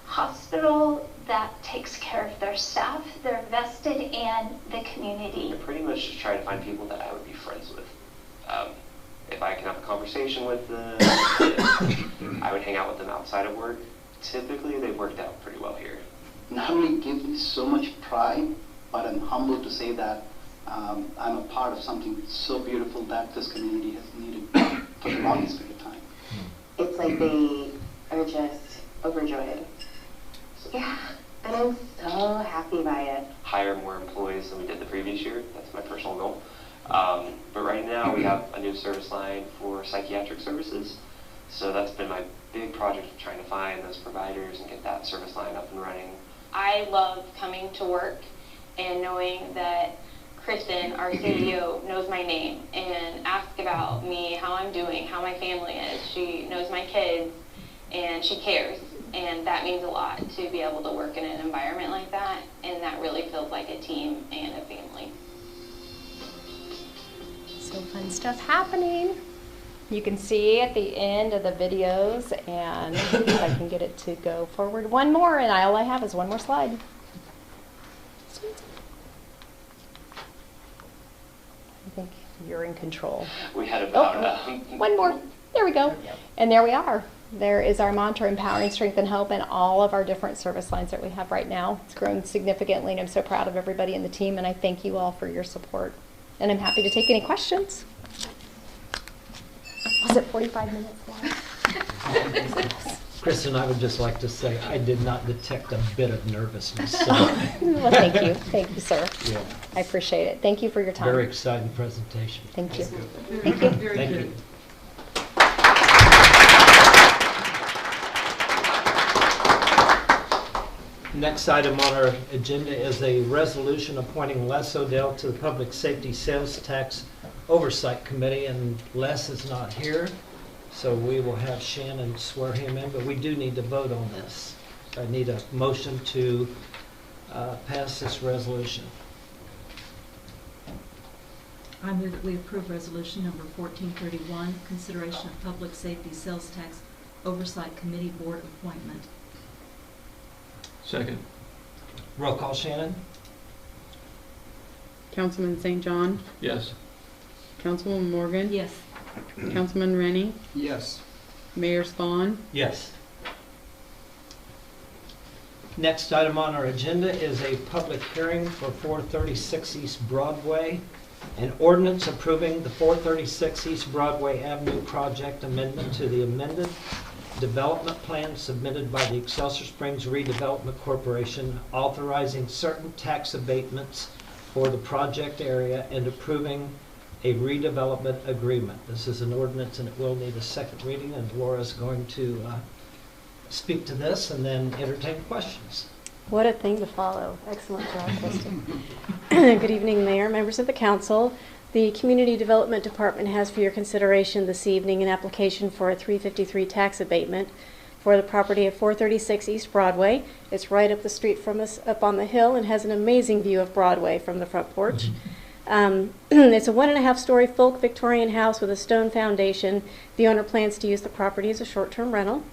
hospital that takes care of their staff. They're vested in the community. I pretty much just try to find people that I would be friends with. If I can have a conversation with them, I would hang out with them outside of work. Typically, they've worked out pretty well here. Not only gives me so much pride, but I'm humbled to say that I'm a part of something so beautiful that this community has needed for the longest period of time. It's like they are just overjoyed. Yeah, and I'm so happy by it. Hire more employees than we did the previous year. That's my personal goal. But right now we have a new service line for psychiatric services. So that's been my big project of trying to find those providers and get that service line up and running. I love coming to work and knowing that Kristen, our CEO, knows my name and asks about me, how I'm doing, how my family is. She knows my kids and she cares. And that means a lot to be able to work in an environment like that. And that really feels like a team and a family. So fun stuff happening. You can see at the end of the videos, and if I can get it to go forward one more, and all I have is one more slide. I think you're in control. We had about one more. There we go. And there we are. There is our mantra, empowering strength and hope, and all of our different service lines that we have right now. It's grown significantly, and I'm so proud of everybody in the team, and I thank you all for your support. And I'm happy to take any questions. Was it 45 minutes long? Kristen, I would just like to say I did not detect a bit of nervousness. So. Well, thank you. Thank you, sir. Yeah. I appreciate it. Thank you for your time. Very exciting presentation. Thank you. Thank you. Thank you. Next item on our agenda is a resolution appointing Les Odell to the Public Safety Sales Tax Oversight Committee, and Les is not here, so we will have Shannon swear him in, but we do need to vote on this. I need a motion to pass this resolution. I move that we approve resolution number 1431, consideration of Public Safety Sales Tax Oversight Committee Board appointment. Second. Roll call, Shannon? Councilman St. John, Yes. Councilwoman Morgan, Yes. Councilman Rennie, Yes. Mayor Spawn, Yes. Next item on our agenda is a public hearing for 436 East Broadway, an ordinance approving the 436 East Broadway Avenue project amendment to the amended development plan submitted by the Excelsior Springs Redevelopment Corporation, authorizing certain tax abatements for the project area and approving a redevelopment agreement. This is an ordinance and it will need a second reading, and Laura's going to speak to this and then entertain questions. What a thing to follow. Excellent job, Kristen. Good evening, Mayor, members of the council. The Community Development Department has for your consideration this evening an application for a 353 tax abatement for the property of 436 East Broadway. It's right up the street from us, up on the hill, and has an amazing view of Broadway from the front porch. It's a 1.5-story folk Victorian house with a stone foundation. The owner plans to use the property as a short-term rental.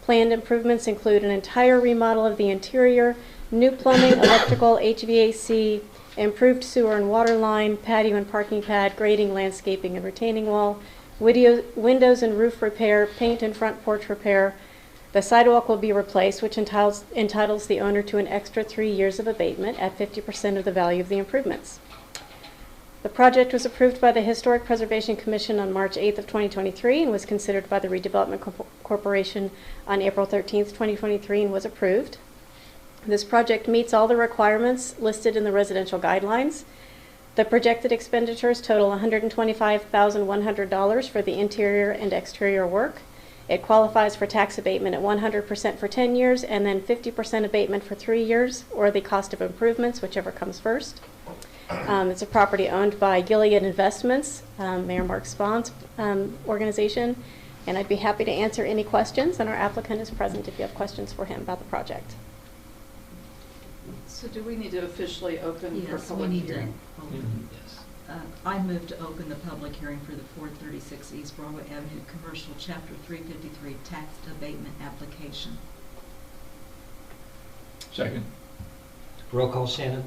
Planned improvements include an entire remodel of the interior, new plumbing, electrical, HVAC, improved sewer and water line, patio and parking pad, grading, landscaping, and retaining wall, windows and roof repair, paint and front porch repair. The sidewalk will be replaced, which entitles the owner to an extra 3 years of abatement at 50% of the value of the improvements. The project was approved by the Historic Preservation Commission on March 8th of 2023 and was considered by the Redevelopment Corporation on April 13th, 2023 and was approved. This project meets all the requirements listed in the residential guidelines. The projected expenditures total $125,100 for the interior and exterior work. It qualifies for tax abatement at 100% for 10 years and then 50% abatement for 3 years, or the cost of improvements, whichever comes first. It's a property owned by Gilead Investments, Mayor Mark Spawn's organization, and I'd be happy to answer any questions, and our applicant is present if you have questions for him about the project. So do we need to officially open for Yes, we public need hearing? to open. I move to open the public hearing for the 436 East Broadway Avenue Commercial Chapter 353 Tax Abatement Application. Second. Roll call, Shannon?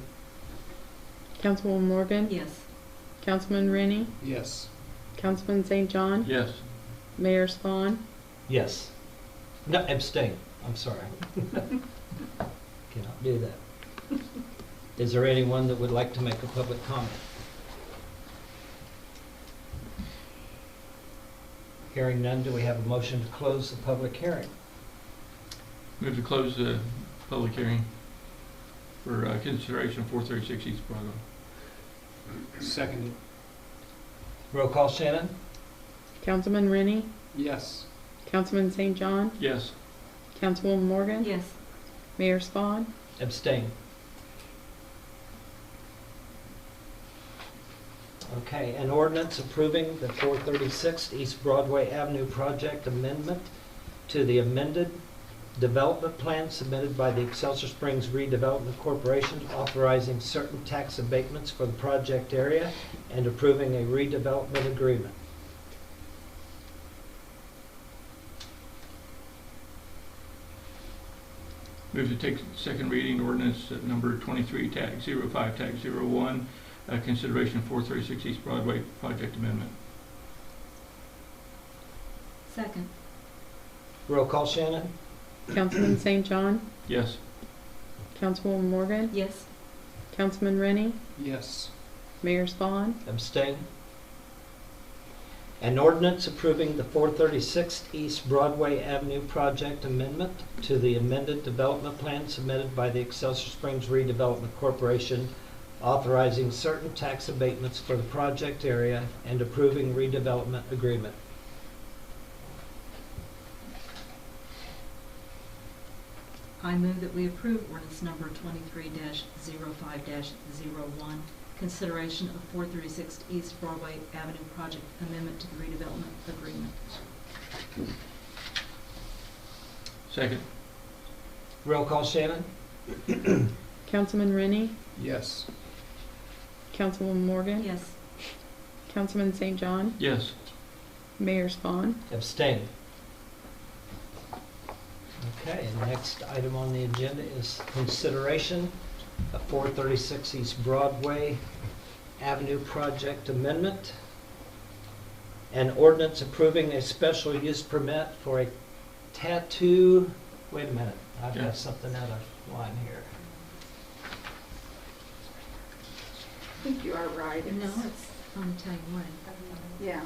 Councilwoman Morgan, Yes. Councilman Rennie, Yes. Councilman St. John, Yes. Mayor Spawn, Yes. No, abstain. I'm sorry. Cannot do that. Is there anyone that would like to make a public comment? Hearing none, do we have a motion to close the public hearing? Move to close the public hearing for consideration 436 East Broadway. Seconded. Roll call, Shannon? Councilman Rennie, Yes. Councilman St. John, Yes. Councilwoman Morgan, Yes. Mayor Spawn, Abstain. Okay, an ordinance approving the 436 East Broadway Avenue project amendment to the amended development plan submitted by the Excelsior Springs Redevelopment Corporation, authorizing certain tax abatements for the project area and approving a redevelopment agreement. Move to take second reading ordinance number 23, TAG 05, TAG 01, consideration 436 East Broadway project amendment. Second. Roll call, Shannon? Councilman St. John, Yes. Councilwoman Morgan, Yes. Councilman Rennie, Yes. Mayor Spawn, Abstain. An ordinance approving the 436 East Broadway Avenue project amendment to the amended development plan submitted by the Excelsior Springs Redevelopment Corporation, authorizing certain tax abatements for the project area and approving redevelopment agreement. I move that we approve ordinance number 23-05-01, consideration of 436 East Broadway Avenue project amendment to the redevelopment agreement. Second. Roll call, Shannon? Councilman Rennie, Yes. Councilwoman Morgan, Yes. Councilman St. John, Yes. Mayor Spawn, Abstain. Okay, and the next item on the agenda is consideration of 436 East Broadway Avenue project amendment. An ordinance approving a special use permit for a tattoo, wait a minute, I've got something out of line here. I think you are right. No, it's on Italian Way. Yeah,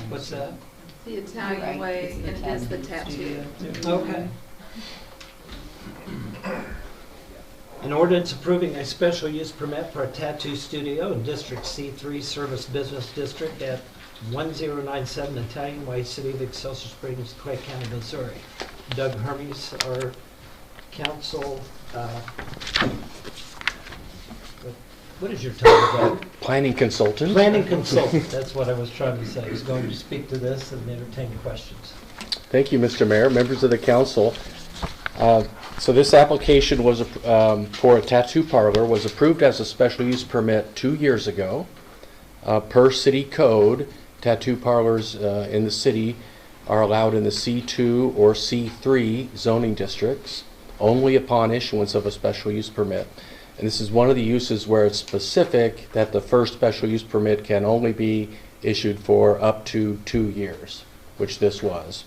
What's that? the Italian Right, way, it's the and it is the tattoo. Okay. An ordinance approving a special use permit for a tattoo studio in District C3 Service Business District at 1097 Italian Way, City of Excelsior Springs, Clay County, Missouri. Doug Hermes, our council, what is your title, Doug? Planning consultant. Planning consultant, that's what I was trying to say. He's going to speak to this and entertain questions. Thank you, Mr. Mayor, members of the council. So this application was for a tattoo parlor was approved as a special use permit 2 years ago. Per city code, tattoo parlors in the city are allowed in the C2 or C3 zoning districts only upon issuance of a special use permit. And this is one of the uses where it's specific that the first special use permit can only be issued for up to 2 years, which this was.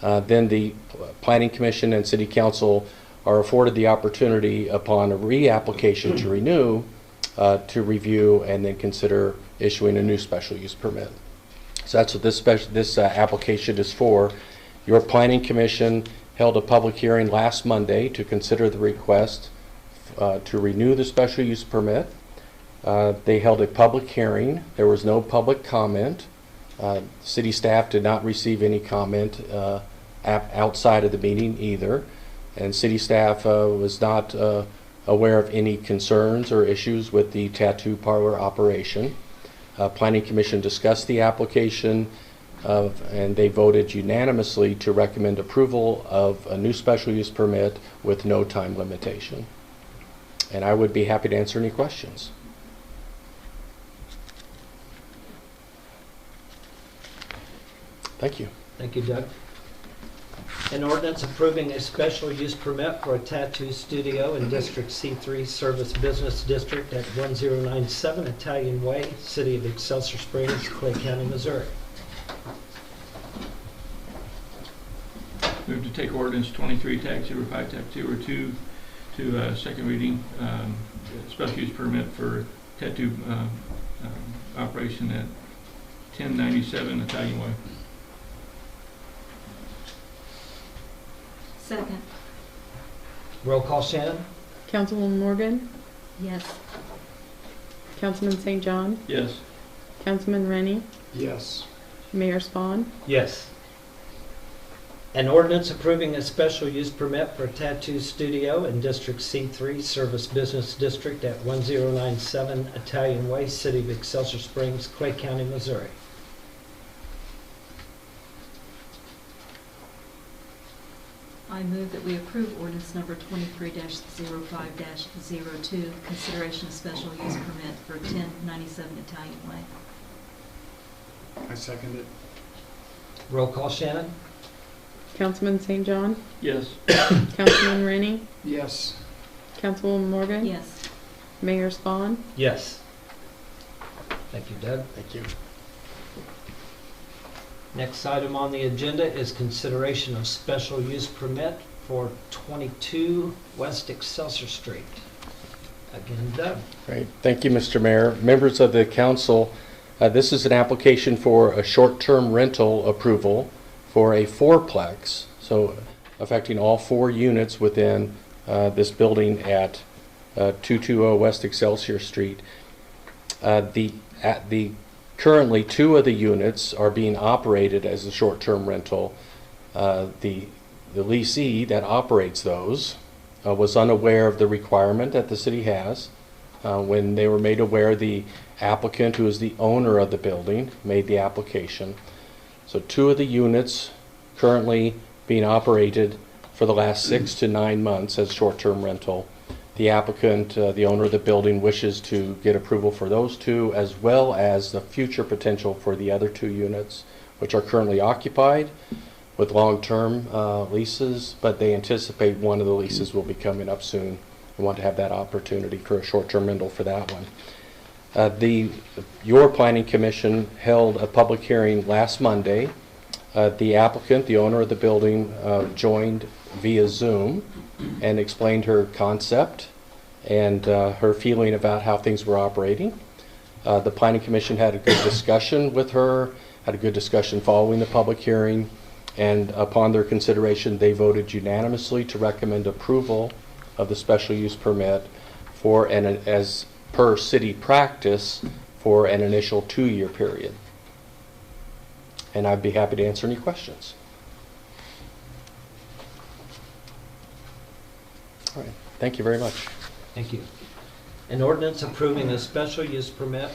Then the Planning Commission and City Council are afforded the opportunity upon a reapplication to renew, to review and then consider issuing a new special use permit. So that's what this application is for. Your Planning Commission held a public hearing last Monday to consider the request to renew the special use permit. They held a public hearing. There was no public comment. City staff did not receive any comment outside of the meeting either. And city staff was not aware of any concerns or issues with the tattoo parlor operation. Planning Commission discussed the application and they voted unanimously to recommend approval of a new special use permit with no time limitation. And I would be happy to answer any questions. Thank you. Thank you, Doug. An ordinance approving a special use permit for a tattoo studio in District C3 Service Business District at 1097 Italian Way, City of Excelsior Springs, Clay County, Missouri. Move to take ordinance 23, TAG 05, TAG 02 to second reading, special use permit for tattoo operation at 1097 Italian Way. Second. Roll call, Shannon? Councilwoman Morgan, Yes. Councilman St. John, Yes. Councilman Rennie, Yes. Mayor Spawn, Yes. An ordinance approving a special use permit for a tattoo studio in District C3 Service Business District at 1097 Italian Way, City of Excelsior Springs, Clay County, Missouri. I move that we approve ordinance number 23-05-02, consideration of special use permit for 1097 Italian Way. I second it. Roll call, Shannon? Councilman St. John, Yes. Councilman Rennie, Yes. Councilwoman Morgan, Yes. Mayor Spawn. Yes. Thank you, Doug. Thank you. Next item on the agenda is consideration of special use permit for 22 West Excelsior Street. Again, Doug. Great. Thank you, Mr. Mayor. Members of the council, this is an application for a short-term rental approval for a fourplex, so affecting all 4 units within this building at 220 West Excelsior Street. Currently, 2 of the units are being operated as a short-term rental. The leasee that operates those was unaware of the requirement that the city has. When they were made aware, the applicant, who is the owner of the building, made the application. So 2 of the units currently being operated for the last 6 to 9 months as short-term rental. The applicant, the owner of the building, wishes to get approval for those 2, as well as the future potential for the other 2 units, which are currently occupied with long-term leases, but they anticipate one of the leases will be coming up soon and want to have that opportunity for a short-term rental for that one. Your Planning Commission held a public hearing last Monday. The applicant, the owner of the building, joined via Zoom and explained her concept and her feeling about how things were operating. The Planning Commission had a good discussion with her, had a good discussion following the public hearing, and upon their consideration, they voted unanimously to recommend approval of the special use permit for as per city practice, for an initial 2-year period. And I'd be happy to answer any questions. All right, thank you very much. Thank you. An ordinance approving a special use permit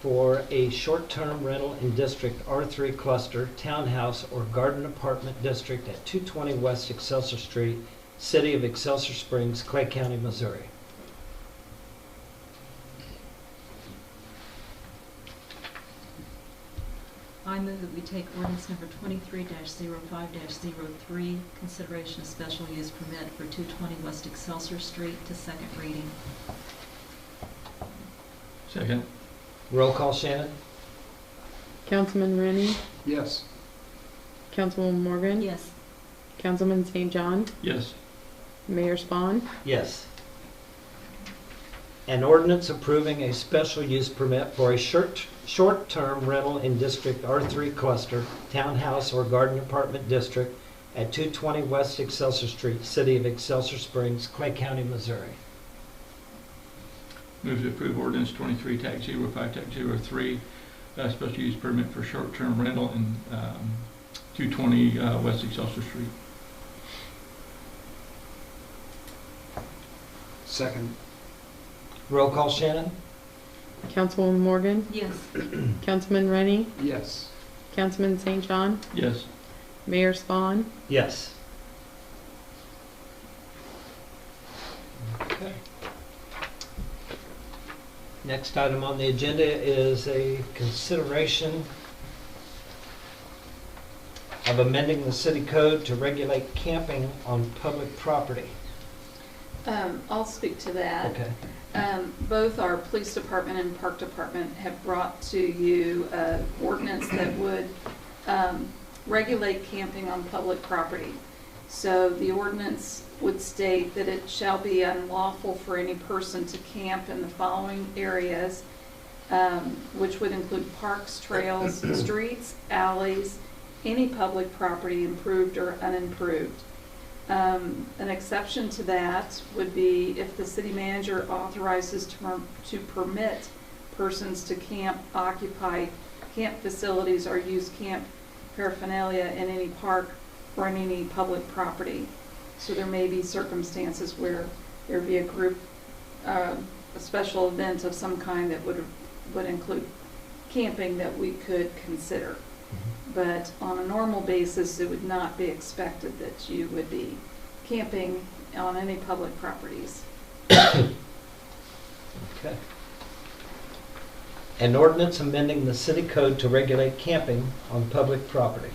for a short-term rental in District R3 Cluster, Townhouse, or Garden Apartment District at 220 West Excelsior Street, City of Excelsior Springs, Clay County, Missouri. I move that we take ordinance number 23-05-03, consideration of special use permit for 220 West Excelsior Street, to second reading. Second. Roll call, Shannon? Councilman Rennie, Yes. Councilwoman Morgan, Yes. Councilman St. John, Yes. Mayor Spawn. Yes. An ordinance approving a special use permit for a short-term rental in District R3 Cluster, Townhouse, or Garden Apartment District at 220 West Excelsior Street, City of Excelsior Springs, Clay County, Missouri. Move to approve ordinance 23-05-03, special use permit for short-term rental in 220 West Excelsior Street. Second. Roll call, Shannon? Councilwoman Morgan, Yes. Councilman Rennie, Yes. Councilman St. John, Yes. Mayor Spawn. Yes. Okay. Next item on the agenda is a consideration of amending the city code to regulate camping on public property. I'll speak to that. Okay. Both our police department and park department have brought to you an ordinance that would regulate camping on public property. So the ordinance would state that it shall be unlawful for any person to camp in the following areas, which would include parks, trails, streets, alleys, any public property, improved or unimproved. An exception to that would be if the city manager authorizes to permit persons to camp, occupy camp facilities, or use camp paraphernalia in any park or on any public property. So there may be circumstances where there would be a group, a special event of some kind that would include camping that we could consider. But on a normal basis, it would not be expected that you would be camping on any public properties. Okay. An ordinance amending the city code to regulate camping on public property.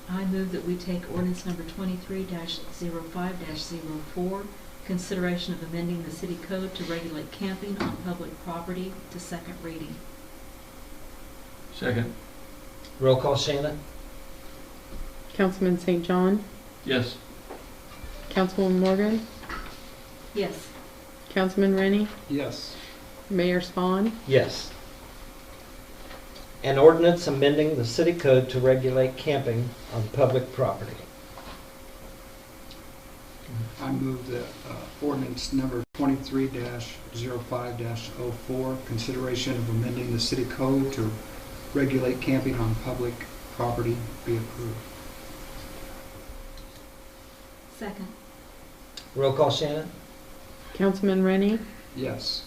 I move that we take ordinance number 23-05-04, consideration of amending the city code to regulate camping on public property, to second reading. Second. Roll call, Shannon? Councilman St. John, Yes. Councilwoman Morgan, Yes. Councilman Rennie, Yes. Mayor Spawn, Yes. An ordinance amending the city code to regulate camping on public property. I move that ordinance number 23-05-04, consideration of amending the city code to regulate camping on public property, be approved. Second. Roll call, Shannon? Councilman Rennie, Yes.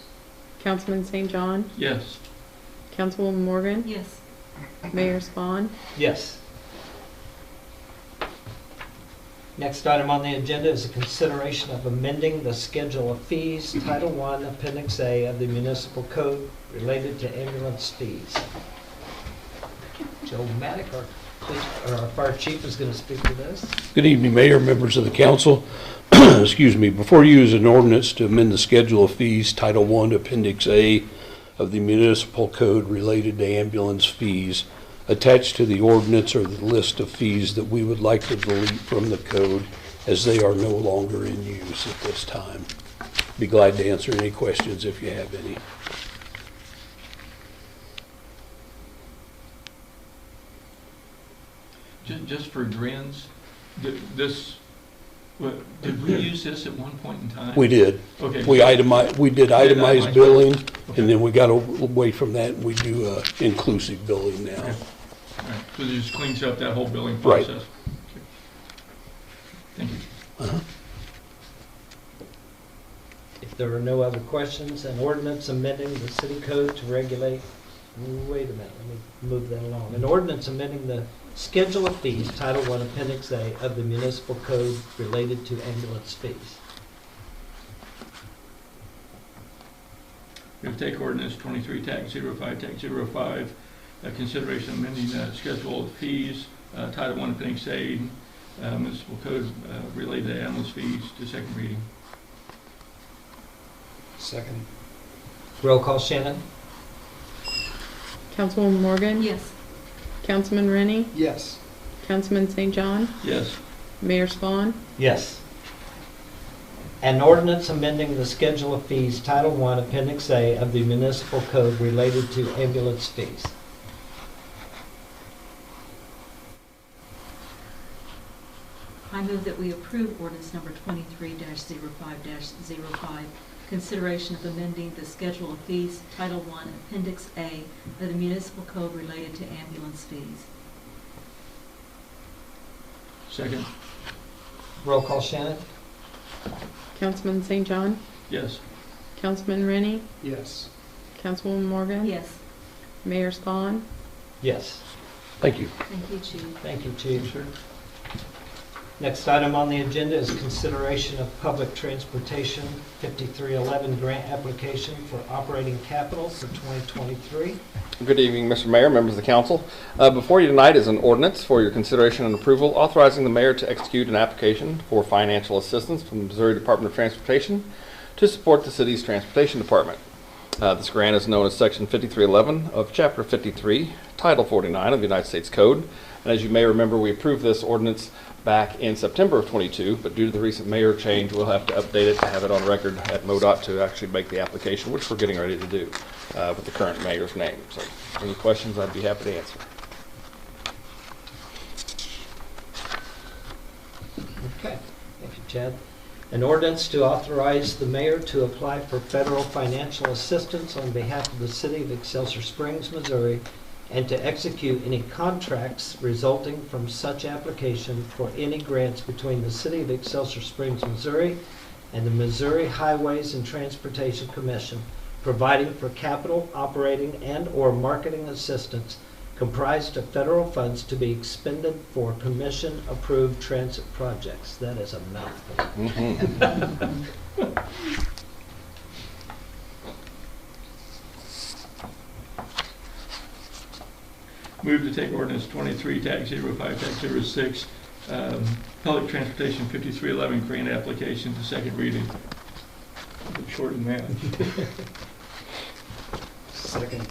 Councilman St. John, Yes. Councilwoman Morgan, Yes. Mayor Spawn, Yes. Next item on the agenda is a consideration of amending the schedule of fees, Title I, Appendix A of the Municipal Code related to ambulance fees. Joe Maddock, our fire chief, is going to speak to this. Good evening, Mayor, members of the council. Excuse me. Before you is an ordinance to amend the schedule of fees, Title I, Appendix A of the Municipal Code related to ambulance fees. Attached to the ordinance are the list of fees that we would like to delete from the code as they are no longer in use at this time. Be glad to answer any questions if you have any. Just for grins, did we use this at one point in time? We did. Okay. We did itemized billing, Okay. and then we got away from that, and we do inclusive billing now. Okay. All right. So it just cleans up that whole billing Right. process? Okay. Thank you. Uh-huh. If there are no other questions, an ordinance amending the city code to regulate, wait a minute, let me move that along. An ordinance amending the schedule of fees, Title I, Appendix A of the Municipal Code related to ambulance fees. We have to take ordinance 23-05-05, consideration of amending the schedule of fees, Title I, Appendix A, Municipal Code related to ambulance fees, to second reading. Second. Roll call, Shannon? Councilwoman Morgan, Yes. Councilman Rennie, Yes. Councilman St. John, Yes. Mayor Spawn, Yes. An ordinance amending the schedule of fees, Title I, Appendix A of the Municipal Code related to ambulance fees. I move that we approve ordinance number 23-05-05, consideration of amending the schedule of fees, Title I, Appendix A of the Municipal Code related to ambulance fees. Second. Roll call, Shannon? Councilman St. John, Yes. Councilman Rennie, Yes. Councilwoman Morgan, Yes. Mayor Spawn, Yes. Thank you. Thank you, Chief. Thank you, Chief. Next item on the agenda is consideration of public transportation 5311 grant application for operating capital for 2023. Good evening, Mr. Mayor, members of the council. Before you tonight is an ordinance for your consideration and approval authorizing the mayor to execute an application for financial assistance from the Missouri Department of Transportation to support the city's transportation department. This grant is known as Section 5311 of Chapter 53, Title 49 of the United States Code. And as you may remember, we approved this ordinance back in September of 22, but due to the recent mayor change, we'll have to update it to have it on record at MoDOT to actually make the application, which we're getting ready to do with the current mayor's name. So any questions, I'd be happy to answer. Okay. Thank you, Chad. An ordinance to authorize the mayor to apply for federal financial assistance on behalf of the city of Excelsior Springs, Missouri, and to execute any contracts resulting from such application for any grants between the city of Excelsior Springs, Missouri, and the Missouri Highways and Transportation Commission, providing for capital, operating, and/or marketing assistance comprised of federal funds to be expended for commission-approved transit projects. That is a mouthful. Move to take ordinance 23-05-06, public transportation 5311 grant application to second reading. Short than that. Second.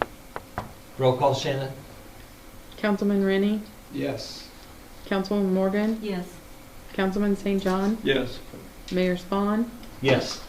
Roll call, Shannon? Councilman Rennie, Yes. Councilwoman Morgan, Yes. Councilman St. John, Yes. Mayor Spawn, Yes.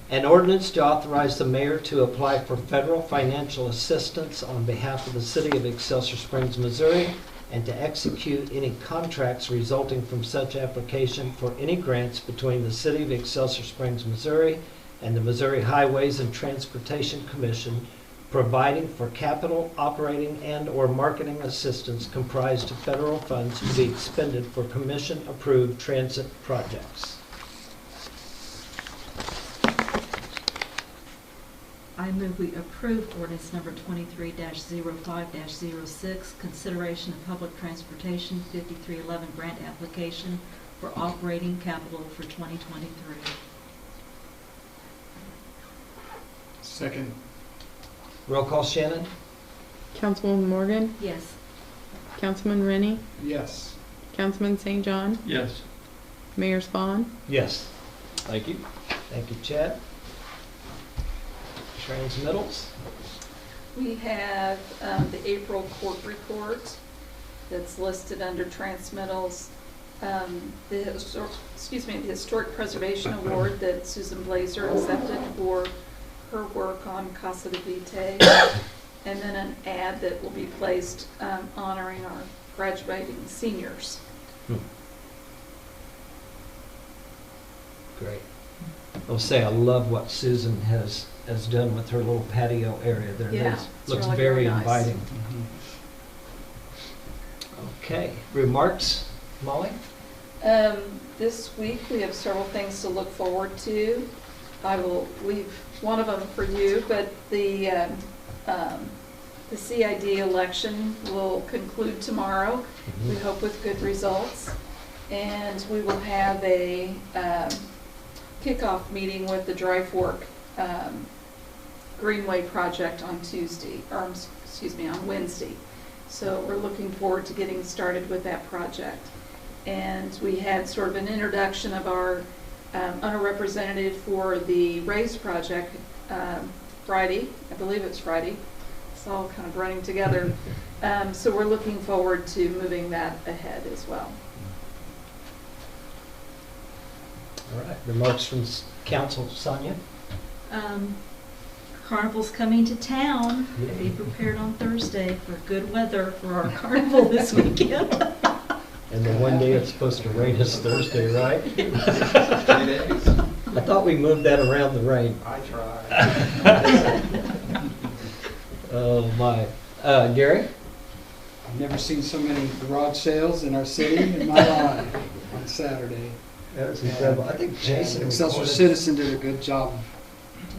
An ordinance to authorize the mayor to apply for federal financial assistance on behalf of the city of Excelsior Springs, Missouri, and to execute any contracts resulting from such application for any grants between the city of Excelsior Springs, Missouri, and the Missouri Highways and Transportation Commission, providing for capital, operating, and/or marketing assistance comprised of federal funds to be expended for commission-approved transit projects. I move we approve ordinance number 23-05-06, consideration of public transportation 5311 grant application for operating capital for 2023. Second. Roll call, Shannon? Councilwoman Morgan, Yes. Councilman Rennie, Yes. Councilman St. John, Yes. Mayor Spawn, Yes. Thank you. Thank you, Chad. Transmittals? We have the April court report that's listed under transmittals. The Historic Preservation Award that Susan Blazer accepted for her work on Casa de Vite, and then an ad that will be placed honoring our graduating seniors. Great. I'll say I love what Susan has done with her little patio area there. Yeah, It it's looks really, very really nice. inviting. Okay, remarks, Molly? This week, we have several things to look forward to. I will leave one of them for you, but the CID election will conclude tomorrow, we hope with good results. And we will have a kickoff meeting with the Dry Fork Greenway project on on Wednesday. So we're looking forward to getting started with that project. And we had sort of an introduction of our underrepresented for the RAISE project Friday. I believe it's Friday. It's all kind of running together. So we're looking forward to moving that ahead as well. All right, remarks from council, Sonia? Carnival's coming to town. Be prepared on Thursday for good weather for our carnival this weekend. And the one day it's supposed to rain is Thursday, right? 3 days. I thought we moved that around the rain. I tried. Oh, my. Gary? I've never seen so many garage sales in our city in my life on Saturday. That was incredible. I think Jason Excelsior recorded- Citizen did a good job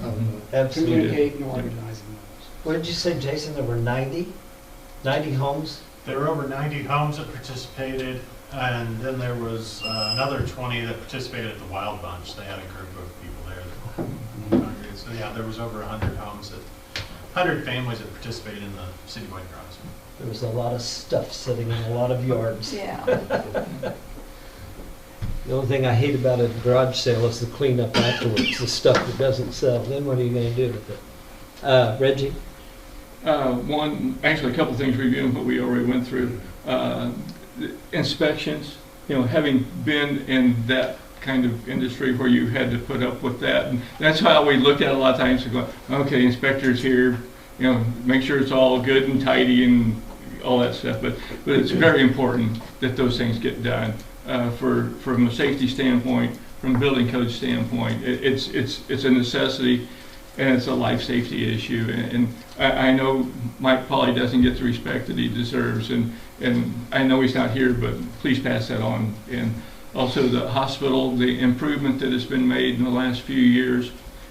of Absolutely. communicating and organizing those. What did you say, Jason? There were 90 homes? There were over 90 homes that participated, and then there was another 20 that participated at the Wild Bunch. They had a group of people there that congregated. So yeah, there was over 100 homes, 100 families that participated in the citywide crossing. There was a lot of stuff sitting in a lot of yards. Yeah. The only thing I hate about a garage sale is the cleanup afterwards, the stuff that doesn't sell. Then what are you going to do with it? Reggie? Actually a couple of things reviewing what we already went through. Inspections, having been in that kind of industry where you had to put up with that. And that's how we look at it a lot of times. We go, okay, inspector's here, make sure it's all good and tidy and all that stuff. But it's very important that those things get done. From a safety standpoint, from a building code standpoint. It's a necessity, and it's a life safety issue. And I know Mike probably doesn't get the respect that he deserves, and I know he's not here, but please pass that on. And also the hospital, the improvement that has been made in the last few years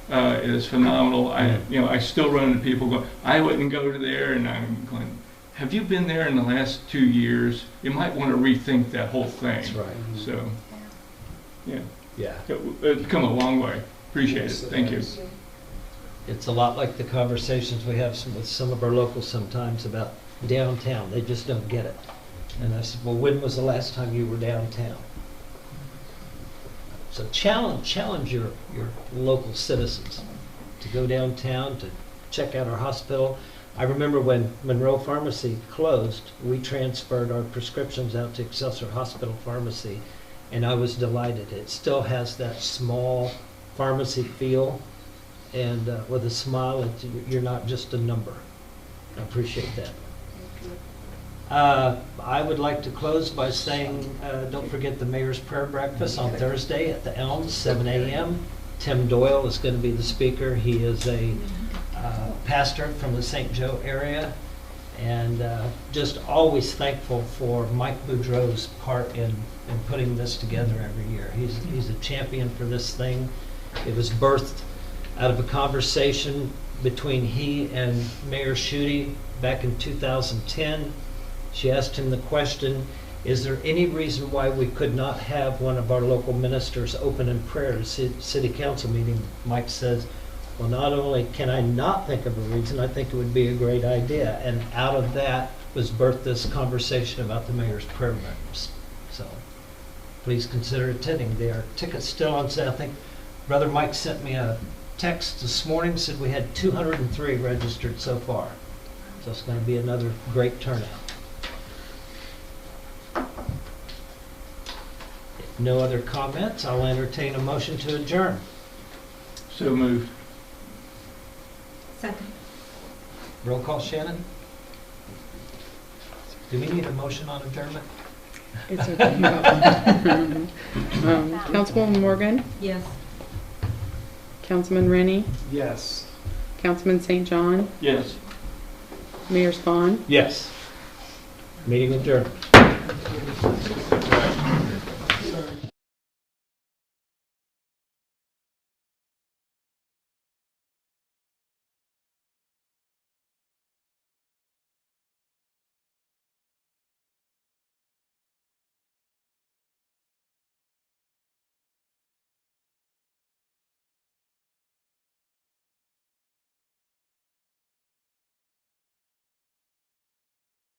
is phenomenal. I still run into people go, I wouldn't go to there, and I'm going, have you been there in the last 2 years? You might want to rethink that whole thing. That's right. So, yeah. Yeah. It's come a long way. Appreciate it. Thank you. It's a lot like the conversations we have with some of our locals sometimes about downtown. They just don't get it. And I said, well, when was the last time you were downtown? So challenge your local citizens to go downtown, to check out our hospital. I remember when Monroe Pharmacy closed, we transferred our prescriptions out to Excelsior Hospital Pharmacy, and I was delighted. It still has that small pharmacy feel, and with a smile, you're not just a number. I appreciate that. I would like to close by saying, don't forget the Mayor's Prayer Breakfast on Thursday at the Elms, 7 a.m. Tim Doyle is going to be the speaker. He is a pastor from the St. Joe area, and just always thankful for Mike Boudreau's part in putting this together every year. He's a champion for this thing. It was birthed out of a conversation between he and Mayor Schuette back in 2010. She asked him the question, is there any reason why we could not have one of our local ministers open in prayer at a city council meeting? Mike says, well, not only can I not think of a reason, I think it would be a great idea. And out of that was birthed this conversation about the Mayor's Prayer Breakfast. So please consider attending. There are tickets still on sale. I think Brother Mike sent me a text this morning, said we had 203 registered so far. So it's going to be another great turnout. If no other comments, I'll entertain a motion to adjourn. So moved. Second. Roll call, Shannon? Do we need a motion on adjournment? It's okay. Councilwoman Morgan? Yes. Councilman Rennie? Yes. Councilman St. John? Yes. Mayor Spawn? Yes. Meeting adjourned.